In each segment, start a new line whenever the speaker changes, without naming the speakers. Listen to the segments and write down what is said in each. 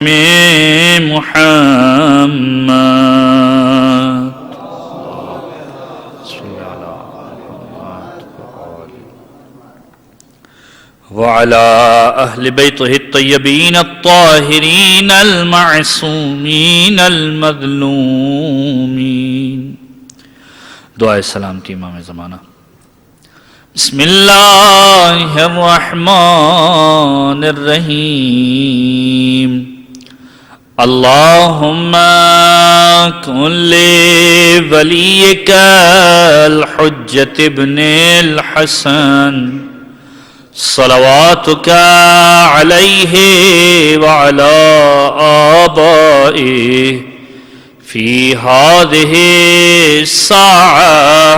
محمد وعلى أهل بيته الطيبين الطاهرين المعصومين المظلومين. دعائے سلامتی امام زمانہ. بسم اللہ الرحمن الرحیم. اللہم کن لولیک الحجۃ ابن الحسن صلواتک علیہ وعلی آبائہ فی ہذہ الساعہ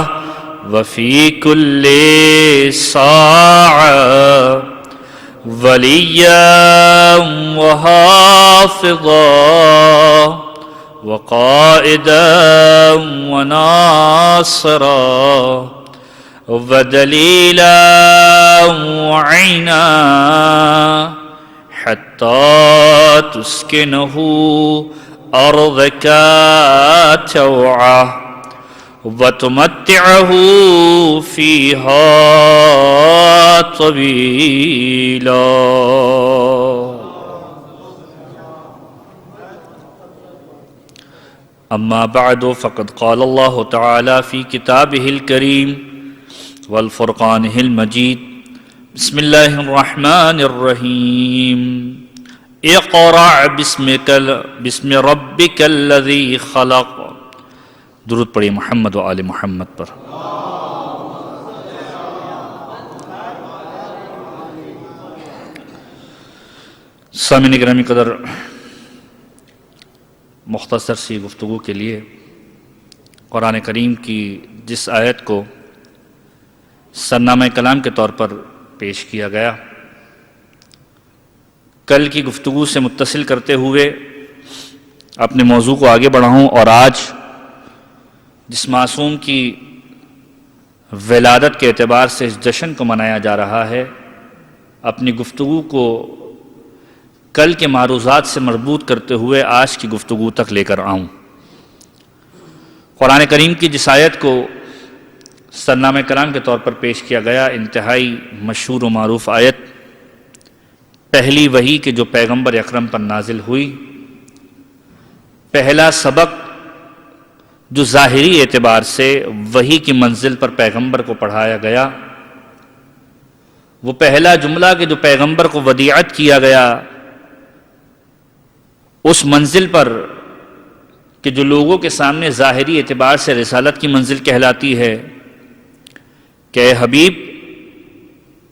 وفی کل ساعہ ولیاً وحافظاً وقائداً وناصراً ودلیلاً وعینا حتی تسکنہ أرضك توعا وتمتعه فيها طويلا. أما بعد فقد قال الله تعالى في كتابه الكريم والفرقانه المجيد. بسم الله الرحمن الرحيم. اقرأ بسم ربک الذی خلق. درود پڑھیے محمد و آل محمد پر. سامعین گرامی قدر، مختصر سی گفتگو کے لیے قرآن کریم کی جس آیت کو سرنامہ کلام کے طور پر پیش کیا گیا، کل کی گفتگو سے متصل کرتے ہوئے اپنے موضوع کو آگے بڑھاؤں اور آج جس معصوم کی ولادت کے اعتبار سے اس جشن کو منایا جا رہا ہے، اپنی گفتگو کو کل کے معروضات سے مربوط کرتے ہوئے آج کی گفتگو تک لے کر آؤں. قرآن کریم کی جس آیت کو سرنامہ کلام کے طور پر پیش کیا گیا، انتہائی مشہور و معروف آیت، پہلی وحی کہ جو پیغمبر اکرم پر نازل ہوئی، پہلا سبق جو ظاہری اعتبار سے وحی کی منزل پر پیغمبر کو پڑھایا گیا، وہ پہلا جملہ کہ جو پیغمبر کو ودیعت کیا گیا اس منزل پر کہ جو لوگوں کے سامنے ظاہری اعتبار سے رسالت کی منزل کہلاتی ہے کہ اے حبیب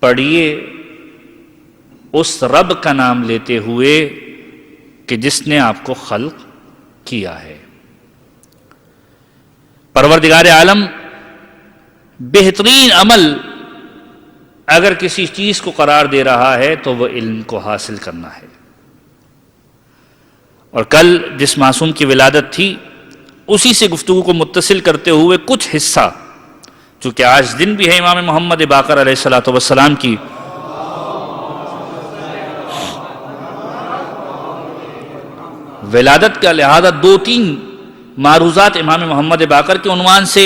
پڑھیے اس رب کا نام لیتے ہوئے کہ جس نے آپ کو خلق کیا ہے. پروردگار عالم بہترین عمل اگر کسی چیز کو قرار دے رہا ہے تو وہ علم کو حاصل کرنا ہے. اور کل جس معصوم کی ولادت تھی اسی سے گفتگو کو متصل کرتے ہوئے کچھ حصہ، چونکہ آج دن بھی ہے امام محمد باقر علیہ السلام کی، ولادت کا لہذا دو تین معروضات امام محمد باقر کے عنوان سے،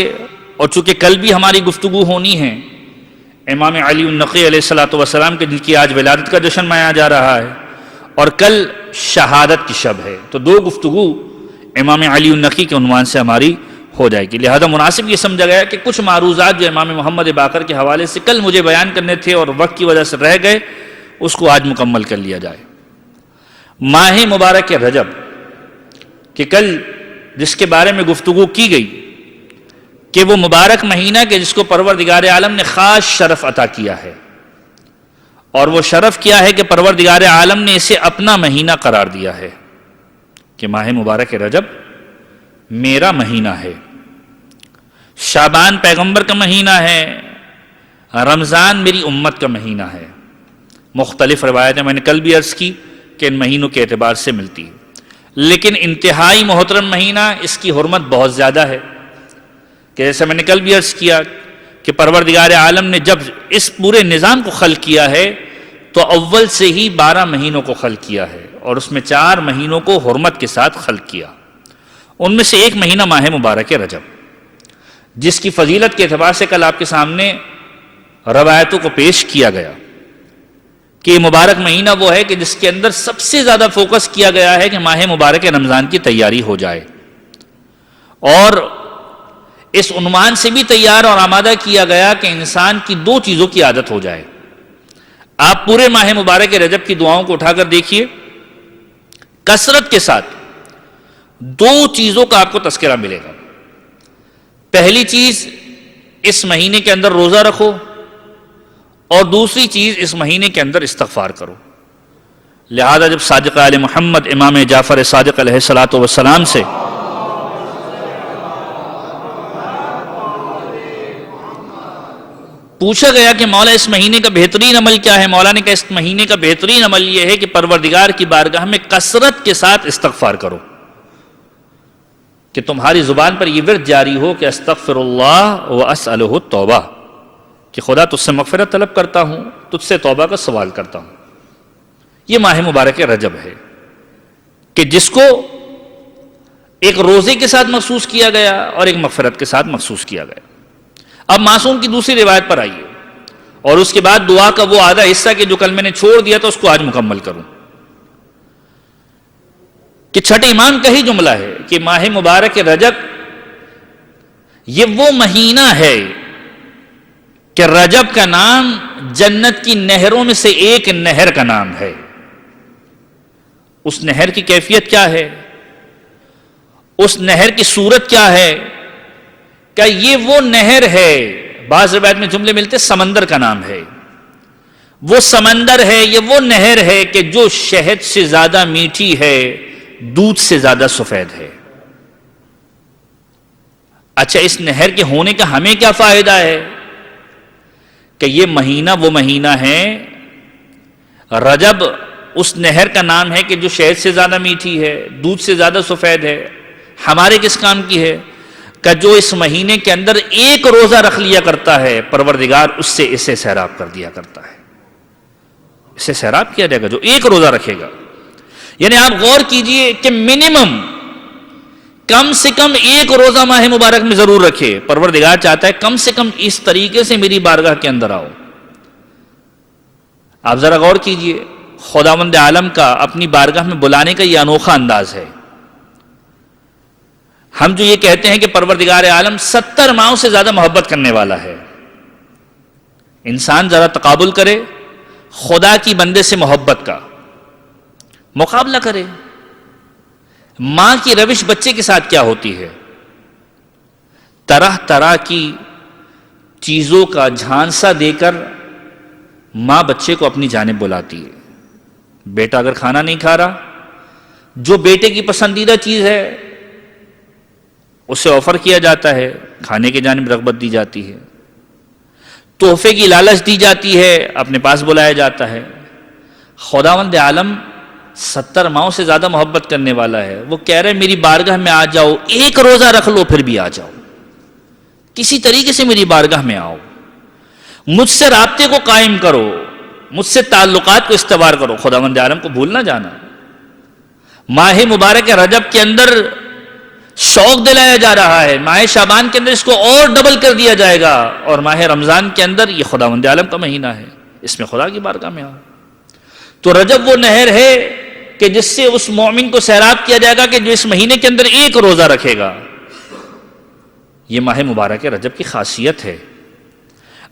اور چونکہ کل بھی ہماری گفتگو ہونی ہے امام علی النقی علیہ السلام کے جن کی آج ولادت کا جشن منایا جا رہا ہے، اور کل شہادت کی شب ہے، تو دو گفتگو امام علی النقی کے عنوان سے ہماری ہو جائے گی. لہذا مناسب یہ سمجھا گیا کہ کچھ معروضات جو امام محمد باقر کے حوالے سے کل مجھے بیان کرنے تھے اور وقت کی وجہ سے رہ گئے، اس کو آج مکمل کر لیا جائے. ماہ مبارک رجب کہ کل جس کے بارے میں گفتگو کی گئی کہ وہ مبارک مہینہ کہ جس کو پروردگار عالم نے خاص شرف عطا کیا ہے، اور وہ شرف کیا ہے کہ پروردگار عالم نے اسے اپنا مہینہ قرار دیا ہے کہ ماہ مبارک رجب میرا مہینہ ہے، شعبان پیغمبر کا مہینہ ہے، رمضان میری امت کا مہینہ ہے. مختلف روایتیں میں نے کل بھی عرض کی کہ ان مہینوں کے اعتبار سے ملتی ہے، لیکن انتہائی محترم مہینہ، اس کی حرمت بہت زیادہ ہے کہ جیسے میں نے کل بھی عرض کیا کہ پروردگار عالم نے جب اس پورے نظام کو خلق کیا ہے تو اول سے ہی 12 مہینوں کو خلق کیا ہے، اور اس میں 4 مہینوں کو حرمت کے ساتھ خلق کیا. ان میں سے ایک مہینہ ماہ مبارک رجب، جس کی فضیلت کے اعتبار سے کل آپ کے سامنے روایتوں کو پیش کیا گیا کہ یہ مبارک مہینہ وہ ہے کہ جس کے اندر سب سے زیادہ فوکس کیا گیا ہے کہ ماہ مبارک رمضان کی تیاری ہو جائے، اور اس عنوان سے بھی تیار اور آمادہ کیا گیا کہ انسان کی 2 چیزوں کی عادت ہو جائے. آپ پورے ماہ مبارک رجب کی دعاؤں کو اٹھا کر دیکھیے، کثرت کے ساتھ 2 چیزوں کا آپ کو تذکرہ ملے گا. پہلی چیز، اس مہینے کے اندر روزہ رکھو، اور دوسری چیز، اس مہینے کے اندر استغفار کرو. لہذا جب صادق آل محمد امام جعفر صادق علیہ الصلوۃ والسلام سے پوچھا گیا کہ مولا اس مہینے کا بہترین عمل کیا ہے، مولا نے کہا اس مہینے کا بہترین عمل یہ ہے کہ پروردگار کی بارگاہ میں کثرت کے ساتھ استغفار کرو، کہ تمہاری زبان پر یہ ورد جاری ہو کہ استغفر اللہ واسألہ التوبہ، کہ خدا تجھ سے مغفرت طلب کرتا ہوں، تجھ سے توبہ کا سوال کرتا ہوں. یہ ماہ مبارک رجب ہے کہ جس کو ایک روزے کے ساتھ مخصوص کیا گیا اور ایک مغفرت کے ساتھ مخصوص کیا گیا. اب معصوم کی دوسری روایت پر آئیے، اور اس کے بعد دعا کا وہ آدھا حصہ کہ جو کل میں نے چھوڑ دیا تھا اس کو آج مکمل کروں. کہ چھٹے امام کا ہی جملہ ہے کہ ماہ مبارک رجب یہ وہ مہینہ ہے کہ رجب کا نام جنت کی نہروں میں سے ایک نہر کا نام ہے. اس نہر کی کیفیت کیا ہے، اس نہر کی صورت کیا ہے؟ کہ یہ وہ نہر ہے، بعض روایت میں جملے ملتے سمندر کا نام ہے، وہ سمندر ہے، یہ وہ نہر ہے کہ جو شہد سے زیادہ میٹھی ہے، دودھ سے زیادہ سفید ہے. اچھا، اس نہر کے ہونے کا ہمیں کیا فائدہ ہے؟ کہ یہ مہینہ وہ مہینہ ہے، رجب اس نہر کا نام ہے کہ جو شہد سے زیادہ میٹھی ہے، دودھ سے زیادہ سفید ہے. ہمارے کس کام کی ہے؟ کہ جو اس مہینے کے اندر ایک روزہ رکھ لیا کرتا ہے، پروردگار اس سے اسے سیراب کر دیا کرتا ہے. اسے سیراب کیا جائے گا جو ایک روزہ رکھے گا. یعنی آپ غور کیجئے کہ منیمم کم سے کم ایک روزہ ماہ مبارک میں ضرور رکھے. پروردگار چاہتا ہے کم سے کم اس طریقے سے میری بارگاہ کے اندر آؤ. آپ ذرا غور کیجئے، خداوند عالم کا اپنی بارگاہ میں بلانے کا یہ انوکھا انداز ہے. ہم جو یہ کہتے ہیں کہ پروردگار عالم 70 ماہوں سے زیادہ محبت کرنے والا ہے، انسان ذرا تقابل کرے خدا کی بندے سے محبت کا، مقابلہ کرے. ماں کی روش بچے کے ساتھ کیا ہوتی ہے؟ طرح طرح کی چیزوں کا جھانسا دے کر ماں بچے کو اپنی جانب بلاتی ہے. بیٹا اگر کھانا نہیں کھا رہا، جو بیٹے کی پسندیدہ چیز ہے اسے آفر کیا جاتا ہے، کھانے کی جانب رغبت دی جاتی ہے، تحفے کی لالچ دی جاتی ہے، اپنے پاس بلایا جاتا ہے. خداوند عالم 70 ماہوں سے زیادہ محبت کرنے والا ہے. وہ کہہ رہے میری بارگاہ میں آ جاؤ، ایک روزہ رکھ لو پھر بھی آ جاؤ، کسی طریقے سے میری بارگاہ میں آؤ، مجھ سے رابطے کو قائم کرو، مجھ سے تعلقات کو استوار کرو. خداوند عالم کو بھول نہ جانا. ماہ مبارک رجب کے اندر شوق دلایا جا رہا ہے، ماہ شعبان کے اندر اس کو اور ڈبل کر دیا جائے گا، اور ماہ رمضان کے اندر یہ خداوند عالم کا مہینہ ہے، اس میں خدا کی بارگاہ میں آؤ. تو رجب وہ نہر ہے کہ جس سے اس مومن کو سیراب کیا جائے گا کہ جو اس مہینے کے اندر ایک روزہ رکھے گا. یہ ماہ مبارک رجب کی خاصیت ہے.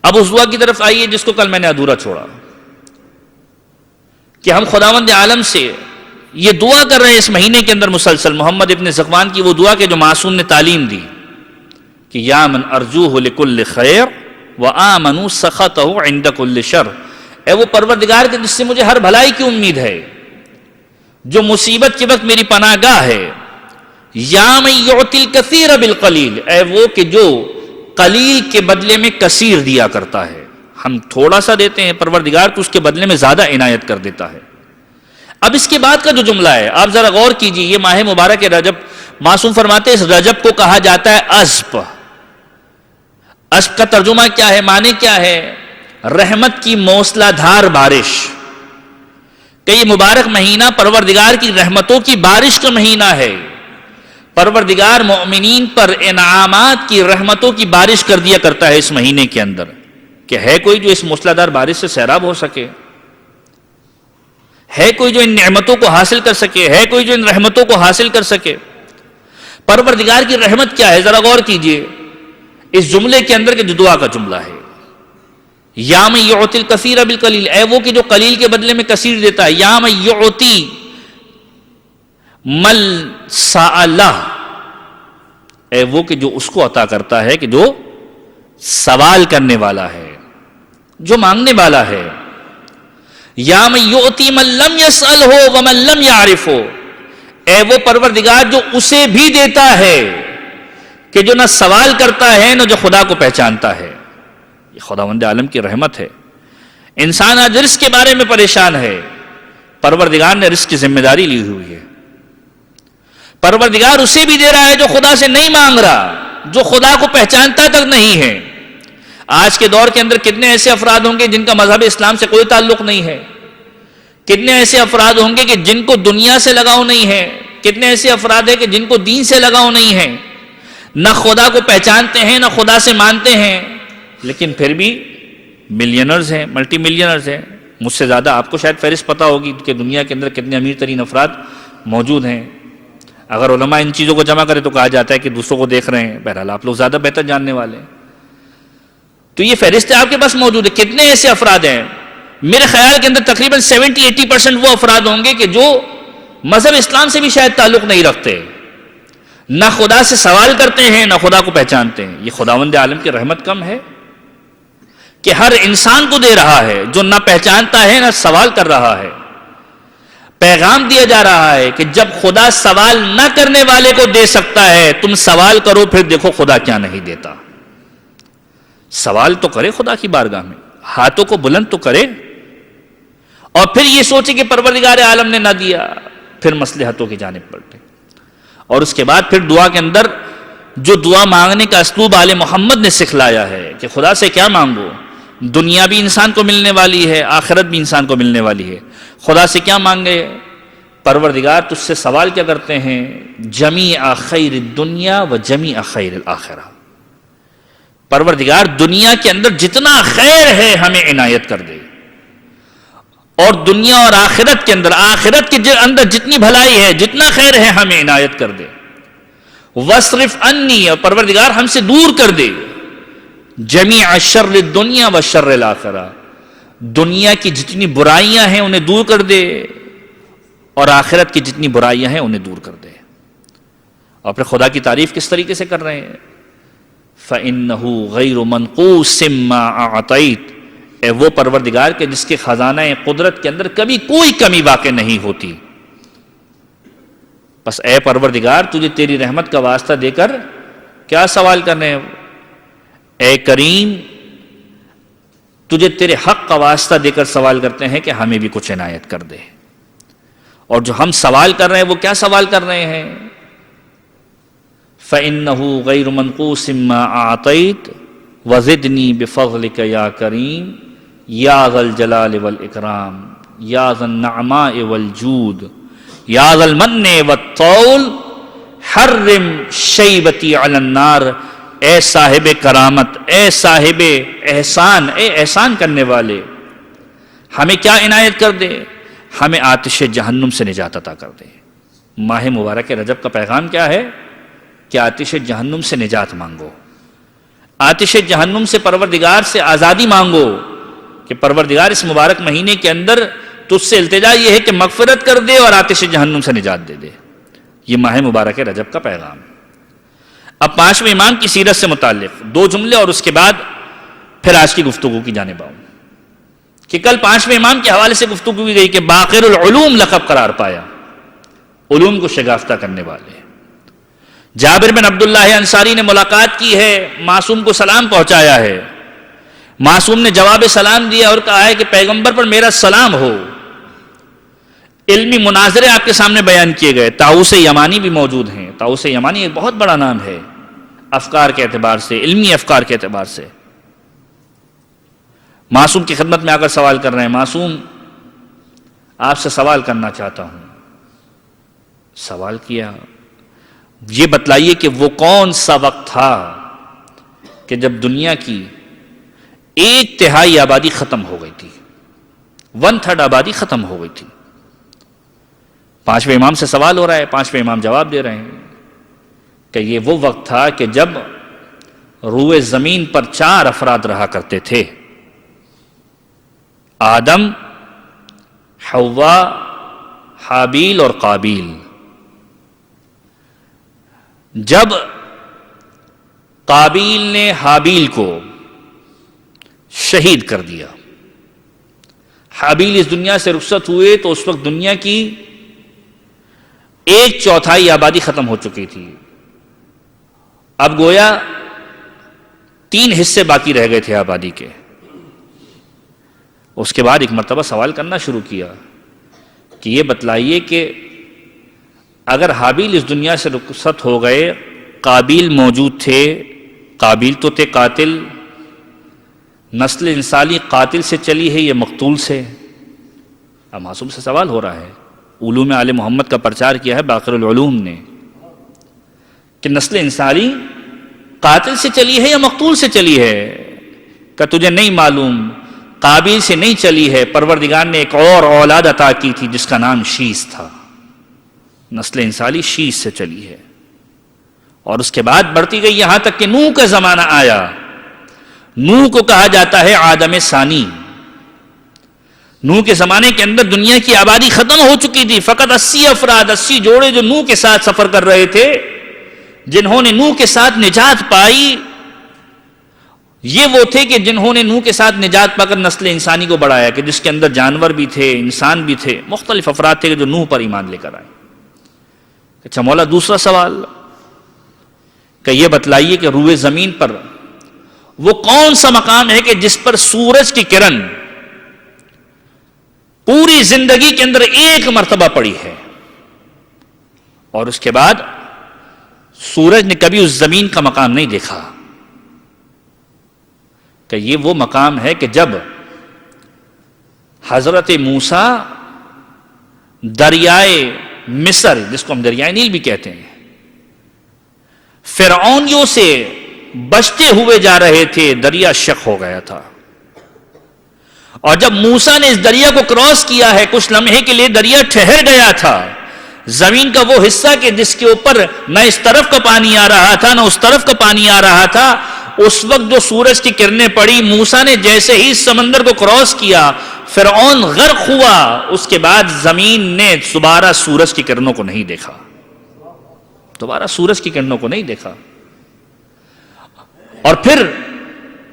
اب اس دعا کی طرف آئیے جس کو کل میں نے ادھورا چھوڑا، کہ ہم خداوند عالم سے یہ دعا کر رہے ہیں اس مہینے کے اندر مسلسل. محمد ابن ذکوان کی وہ دعا کہ جو معصوم نے تعلیم دی کہ یا من ارجوہ لکل خیر وآمنوا سخطہ عند کل شر، اے وہ پروردگار کے جس سے مجھے ہر بھلائی کی امید ہے، جو مصیبت کے وقت میری پناہ گاہ ہے. یا من یعطی الکثیر بالقلیل، اے وہ کہ جو قلیل کے بدلے میں کثیر دیا کرتا ہے. ہم تھوڑا سا دیتے ہیں، پروردگار تو اس کے بدلے میں زیادہ عنایت کر دیتا ہے. اب اس کے بعد کا جو جملہ ہے آپ ذرا غور کیجئے. یہ ماہ مبارک رجب، معصوم فرماتے ہیں اس رجب کو کہا جاتا ہے ازب. ازب کا ترجمہ کیا ہے، معنی کیا ہے؟ رحمت کی موسلا دھار بارش. کہ یہ مبارک مہینہ پروردگار کی رحمتوں کی بارش کا مہینہ ہے. پروردگار مومنین پر انعامات کی رحمتوں کی بارش کر دیا کرتا ہے اس مہینے کے اندر. کہ ہے کوئی جو اس موسلادھار بارش سے سیراب ہو سکے؟ ہے کوئی جو ان نعمتوں کو حاصل کر سکے؟ ہے کوئی جو ان رحمتوں کو حاصل کر سکے؟ پروردگار کی رحمت کیا ہے؟ ذرا غور کیجئے اس جملے کے اندر کہ جو دعا کا جملہ ہے. یا من یعطی الکثیر بالقلیل، اے وہ کہ جو قلیل کے بدلے میں کثیر دیتا ہے. یا من یعطی من سألہ، اے وہ کہ جو اس کو عطا کرتا ہے کہ جو سوال کرنے والا ہے، جو مانگنے والا ہے. یا من یعطی من لم یسألہ ومن لم یعرفہ، اے وہ پروردگار جو اسے بھی دیتا ہے کہ جو نہ سوال کرتا ہے نہ جو خدا کو پہچانتا ہے. یہ خداوند عالم کی رحمت ہے. انسان آج رزق کے بارے میں پریشان ہے، پروردگار نے رزق کی ذمہ داری لی ہوئی ہے. پروردگار اسے بھی دے رہا ہے جو خدا سے نہیں مانگ رہا، جو خدا کو پہچانتا تک نہیں ہے. آج کے دور کے اندر کتنے ایسے افراد ہوں گے جن کا مذہب اسلام سے کوئی تعلق نہیں ہے؟ کتنے ایسے افراد ہوں گے کہ جن کو دنیا سے لگاؤ نہیں ہے؟ کتنے ایسے افراد ہیں کہ جن کو دین سے لگاؤ نہیں ہے؟ نہ خدا کو پہچانتے ہیں نہ خدا سے مانتے ہیں، لیکن پھر بھی ملینرز ہیں، ملٹی ملینرز ہیں. مجھ سے زیادہ آپ کو شاید فہرست پتہ ہوگی کہ دنیا کے اندر کتنے امیر ترین افراد موجود ہیں. اگر علماء ان چیزوں کو جمع کرے تو کہا جاتا ہے کہ دوسروں کو دیکھ رہے ہیں. بہرحال آپ لوگ زیادہ بہتر جاننے والے ہیں. تو یہ فہرستیں آپ کے پاس موجود ہے. کتنے ایسے افراد ہیں؟ میرے خیال کے اندر تقریباً 70-80% وہ افراد ہوں گے کہ جو مذہب اسلام سے بھی شاید تعلق نہیں رکھتے، نہ خدا سے سوال کرتے ہیں نہ خدا کو پہچانتے ہیں. یہ خداوند عالم کی رحمت کم ہے کہ ہر انسان کو دے رہا ہے جو نہ پہچانتا ہے نہ سوال کر رہا ہے. پیغام دیا جا رہا ہے کہ جب خدا سوال نہ کرنے والے کو دے سکتا ہے، تم سوال کرو پھر دیکھو خدا کیا نہیں دیتا. سوال تو کرے خدا کی بارگاہ میں، ہاتھوں کو بلند تو کرے، اور پھر یہ سوچے کہ پروردگار عالم نے نہ دیا، پھر مصلحتوں کی جانب پلٹے. اور اس کے بعد پھر دعا کے اندر جو دعا مانگنے کا اسلوب آل محمد نے سکھلایا ہے کہ خدا سے کیا مانگو. دنیا بھی انسان کو ملنے والی ہے، آخرت بھی انسان کو ملنے والی ہے. خدا سے کیا مانگے؟ پروردگار تجھ سے سوال کیا کرتے ہیں؟ جمیع خیر الدنیا و جمیع خیر الآخرہ. پروردگار دنیا کے اندر جتنا خیر ہے ہمیں عنایت کر دے، اور دنیا اور آخرت کے اندر، آخرت کے اندر جتنی بھلائی ہے، جتنا خیر ہے ہمیں عنایت کر دے. وَاصْرِفْ عَنِّي، اور پروردگار ہم سے دور کر دے جمیع شر الدنیا و شر الآخرہ، دنیا کی جتنی برائیاں ہیں انہیں دور کر دے، اور آخرت کی جتنی برائیاں ہیں انہیں دور کر دے. اور پھر خدا کی تعریف کس طریقے سے کر رہے ہیں؟ فَإِنَّهُ غَيْرُ مَنْقُوسٍ مَّا أَعْطَيْتَ، اے وہ پروردگار کے جس کے خزانہ قدرت کے اندر کبھی کوئی کمی واقع نہیں ہوتی. بس اے پروردگار تجھے تیری رحمت کا واسطہ دے کر کیا سوال کرنے ہیں؟ اے کریم تجھے تیرے حق کا واسطہ دے کر سوال کرتے ہیں کہ ہمیں بھی کچھ عنایت کر دے. اور جو ہم سوال کر رہے ہیں وہ کیا سوال کر رہے ہیں؟ فَإِنَّهُ غَيْرُ مَنْقُوسٍ مَّا أَعْطَيْتَ وَزِدْنِي بِفَضْلِكَ يَا كَرِيمُ يَا ذَا الْجَلَالِ وَالْإِكْرَامِ يَا ذَا النَّعْمَاءِ وَالْجُودِ يَا ذَا الْمَنِّ وَالطَّوْلِ حَرِّمْ شَيْبَتِي عَلَى النَّارِ، اے صاحب کرامت، اے صاحب احسان، اے احسان کرنے والے، ہمیں کیا عنایت کر دے؟ ہمیں آتش جہنم سے نجات عطا کر دے. ماہ مبارک رجب کا پیغام کیا ہے؟ کہ آتش جہنم سے نجات مانگو، آتش جہنم سے پروردگار سے آزادی مانگو. کہ پروردگار اس مبارک مہینے کے اندر تجھ سے التجا یہ ہے کہ مغفرت کر دے اور آتش جہنم سے نجات دے دے. یہ ماہ مبارک رجب کا پیغام. اب پانچویں امام کی سیرت سے متعلق دو جملے اور اس کے بعد پھر آج کی گفتگو کی جانب آؤں. کہ کل پانچویں امام کے حوالے سے گفتگو کی گئی کہ باقر العلوم لقب قرار پایا، علوم کو شگافتہ کرنے والے. جابر بن عبداللہ انصاری نے ملاقات کی ہے، معصوم کو سلام پہنچایا ہے. معصوم نے جواب سلام دیا اور کہا ہے کہ پیغمبر پر میرا سلام ہو. علمی مناظرے آپ کے سامنے بیان کیے گئے. طاؤس یمانی بھی موجود ہیں. طاؤس یمانی ایک بہت بڑا نام ہے افکار کے اعتبار سے، علمی افکار کے اعتبار سے. معصوم کی خدمت میں آ کر سوال کر رہے ہیں، معصوم آپ سے سوال کرنا چاہتا ہوں. سوال کیا، یہ بتلائیے کہ وہ کون سا وقت تھا کہ جب دنیا کی 1/3 آبادی ختم ہو گئی تھی، 1/3 آبادی ختم ہو گئی تھی. 5ویں امام سے سوال ہو رہا ہے، 5ویں امام جواب دے رہے ہیں کہ یہ وہ وقت تھا کہ جب روئے زمین پر 4 افراد رہا کرتے تھے: آدم، حوا، حابیل اور قابیل. جب قابیل نے حابیل کو شہید کر دیا، حابیل اس دنیا سے رخصت ہوئے تو اس وقت دنیا کی 1/4 آبادی ختم ہو چکی تھی. اب گویا 3 حصے باقی رہ گئے تھے آبادی کے. اس کے بعد ایک مرتبہ سوال کرنا شروع کیا کہ یہ بتلائیے کہ اگر حابیل اس دنیا سے رخصت ہو گئے، قابیل موجود تھے، قابیل تو تھے قاتل، نسل انسانی قاتل سے چلی ہے یا مقتول سے؟ اب معصوم سے سوال ہو رہا ہے. علوم آل محمد کا پرچار کیا ہے باقر العلوم نے کہ نسل انسانی قاتل سے چلی ہے یا مقتول سے چلی ہے؟ کہ تجھے نہیں معلوم، قابیل سے نہیں چلی ہے، پروردگار نے ایک اور اولاد عطا کی تھی جس کا نام شیث تھا. نسل انسانی شیث سے چلی ہے اور اس کے بعد بڑھتی گئی یہاں تک کہ نوح کا زمانہ آیا. نوح کو کہا جاتا ہے آدم ثانی. نوح کے زمانے کے اندر دنیا کی آبادی ختم ہو چکی تھی. فقط 80 افراد، 80 جوڑے جو نوح کے ساتھ سفر کر رہے تھے، جنہوں نے نوح کے ساتھ نجات پائی، یہ وہ تھے کہ جنہوں نے نوح کے ساتھ نجات پا کر نسل انسانی کو بڑھایا، کہ جس کے اندر جانور بھی تھے، انسان بھی تھے، مختلف افراد تھے جو نوح پر ایمان لے کر آئے. اچھا مولا، دوسرا سوال کہ یہ بتلائیے کہ روئے زمین پر وہ کون سا مقام ہے کہ جس پر سورج کی کرن پوری زندگی کے اندر ایک مرتبہ پڑی ہے اور اس کے بعد سورج نے کبھی اس زمین کا مقام نہیں دیکھا؟ کہ یہ وہ مقام ہے کہ جب حضرت موسیٰ دریائے مصر، جس کو ہم دریائے نیل بھی کہتے ہیں، فرعونیوں سے بچتے ہوئے جا رہے تھے، دریا شق ہو گیا تھا. اور جب موسیٰ نے اس دریا کو کراس کیا ہے، کچھ لمحے کے لیے دریا ٹھہر گیا تھا. زمین کا وہ حصہ کہ جس کے اوپر نہ اس طرف کا پانی آ رہا تھا نہ اس طرف کا پانی آ رہا تھا، اس وقت جو سورج کی کرنیں پڑی، موسیٰ نے جیسے ہی سمندر کو کراس کیا، فرعون غرق ہوا. اس کے بعد زمین نے دوبارہ سورج کی کرنوں کو نہیں دیکھا، دوبارہ سورج کی کرنوں کو نہیں دیکھا. اور پھر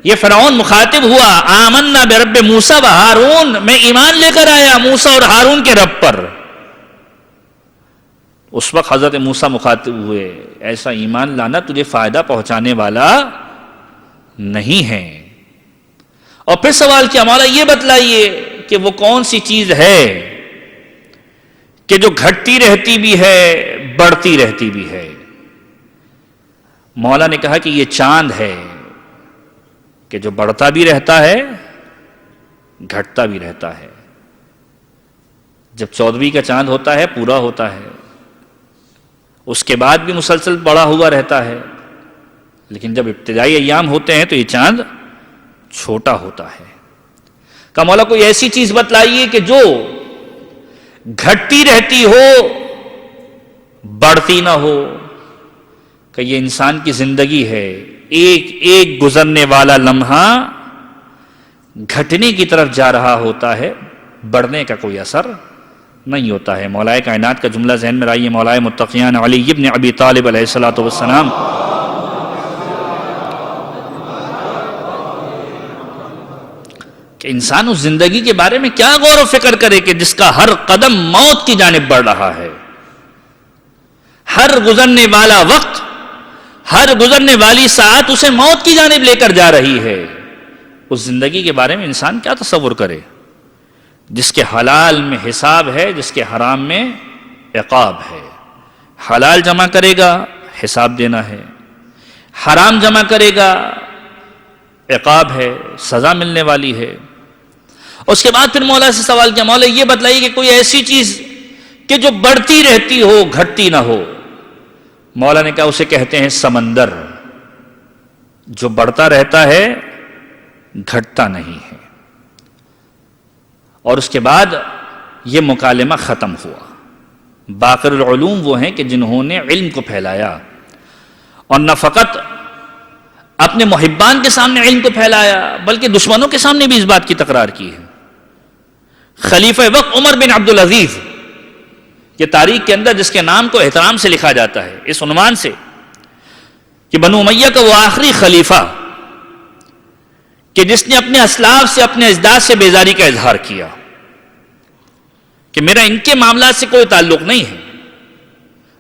یہ فرعون مخاطب ہوا، آمنا برب موسیٰ و ہارون، میں ایمان لے کر آیا موسیٰ اور ہارون کے رب پر. اس وقت حضرت موسیٰ مخاطب ہوئے، ایسا ایمان لانا تجھے فائدہ پہنچانے والا نہیں ہے. اور پھر سوال کیا، مولا یہ بتلائیے کہ وہ کون سی چیز ہے کہ جو گھٹتی رہتی بھی ہے بڑھتی رہتی بھی ہے؟ مولا نے کہا کہ یہ چاند ہے کہ جو بڑھتا بھی رہتا ہے گھٹتا بھی رہتا ہے. جب 14ویں کا چاند ہوتا ہے پورا ہوتا ہے، اس کے بعد بھی مسلسل بڑا ہوا رہتا ہے، لیکن جب ابتدائی ایام ہوتے ہیں تو یہ چاند چھوٹا ہوتا ہے. کہ مولا کوئی ایسی چیز بتلائیے کہ جو گھٹتی رہتی ہو بڑھتی نہ ہو. کہ یہ انسان کی زندگی ہے، ایک ایک گزرنے والا لمحہ گھٹنے کی طرف جا رہا ہوتا ہے، بڑھنے کا کوئی اثر نہیں ہوتا ہے. مولا کائنات کا جملہ ذہن میں رائیے، مولا متقیان علی ابن ابی طالب علیہ الصلوۃ والسلام کہ انسان اس زندگی کے بارے میں کیا غور و فکر کرے کہ جس کا ہر قدم موت کی جانب بڑھ رہا ہے. ہر گزرنے والا وقت، ہر گزرنے والی ساعت اسے موت کی جانب لے کر جا رہی ہے. اس زندگی کے بارے میں انسان کیا تصور کرے جس کے حلال میں حساب ہے، جس کے حرام میں عقاب ہے. حلال جمع کرے گا حساب دینا ہے، حرام جمع کرے گا عقاب ہے، سزا ملنے والی ہے. اس کے بعد پھر مولا سے سوال کیا، مولا یہ بتلائیے کہ کوئی ایسی چیز کہ جو بڑھتی رہتی ہو گھٹتی نہ ہو. مولا نے کہا اسے کہتے ہیں سمندر، جو بڑھتا رہتا ہے گھٹتا نہیں ہے. اور اس کے بعد یہ مکالمہ ختم ہوا. باقر العلوم وہ ہیں کہ جنہوں نے علم کو پھیلایا، اور نہ فقط اپنے محبان کے سامنے علم کو پھیلایا بلکہ دشمنوں کے سامنے بھی اس بات کی تکرار کی ہے. خلیفہ وقت عمر بن عبد العزیز، یہ تاریخ کے اندر جس کے نام کو احترام سے لکھا جاتا ہے اس عنوان سے کہ بنو امیہ کا وہ آخری خلیفہ کہ جس نے اپنے اسلاف سے اپنے اجداد سے بیزاری کا اظہار کیا کہ میرا ان کے معاملات سے کوئی تعلق نہیں ہے،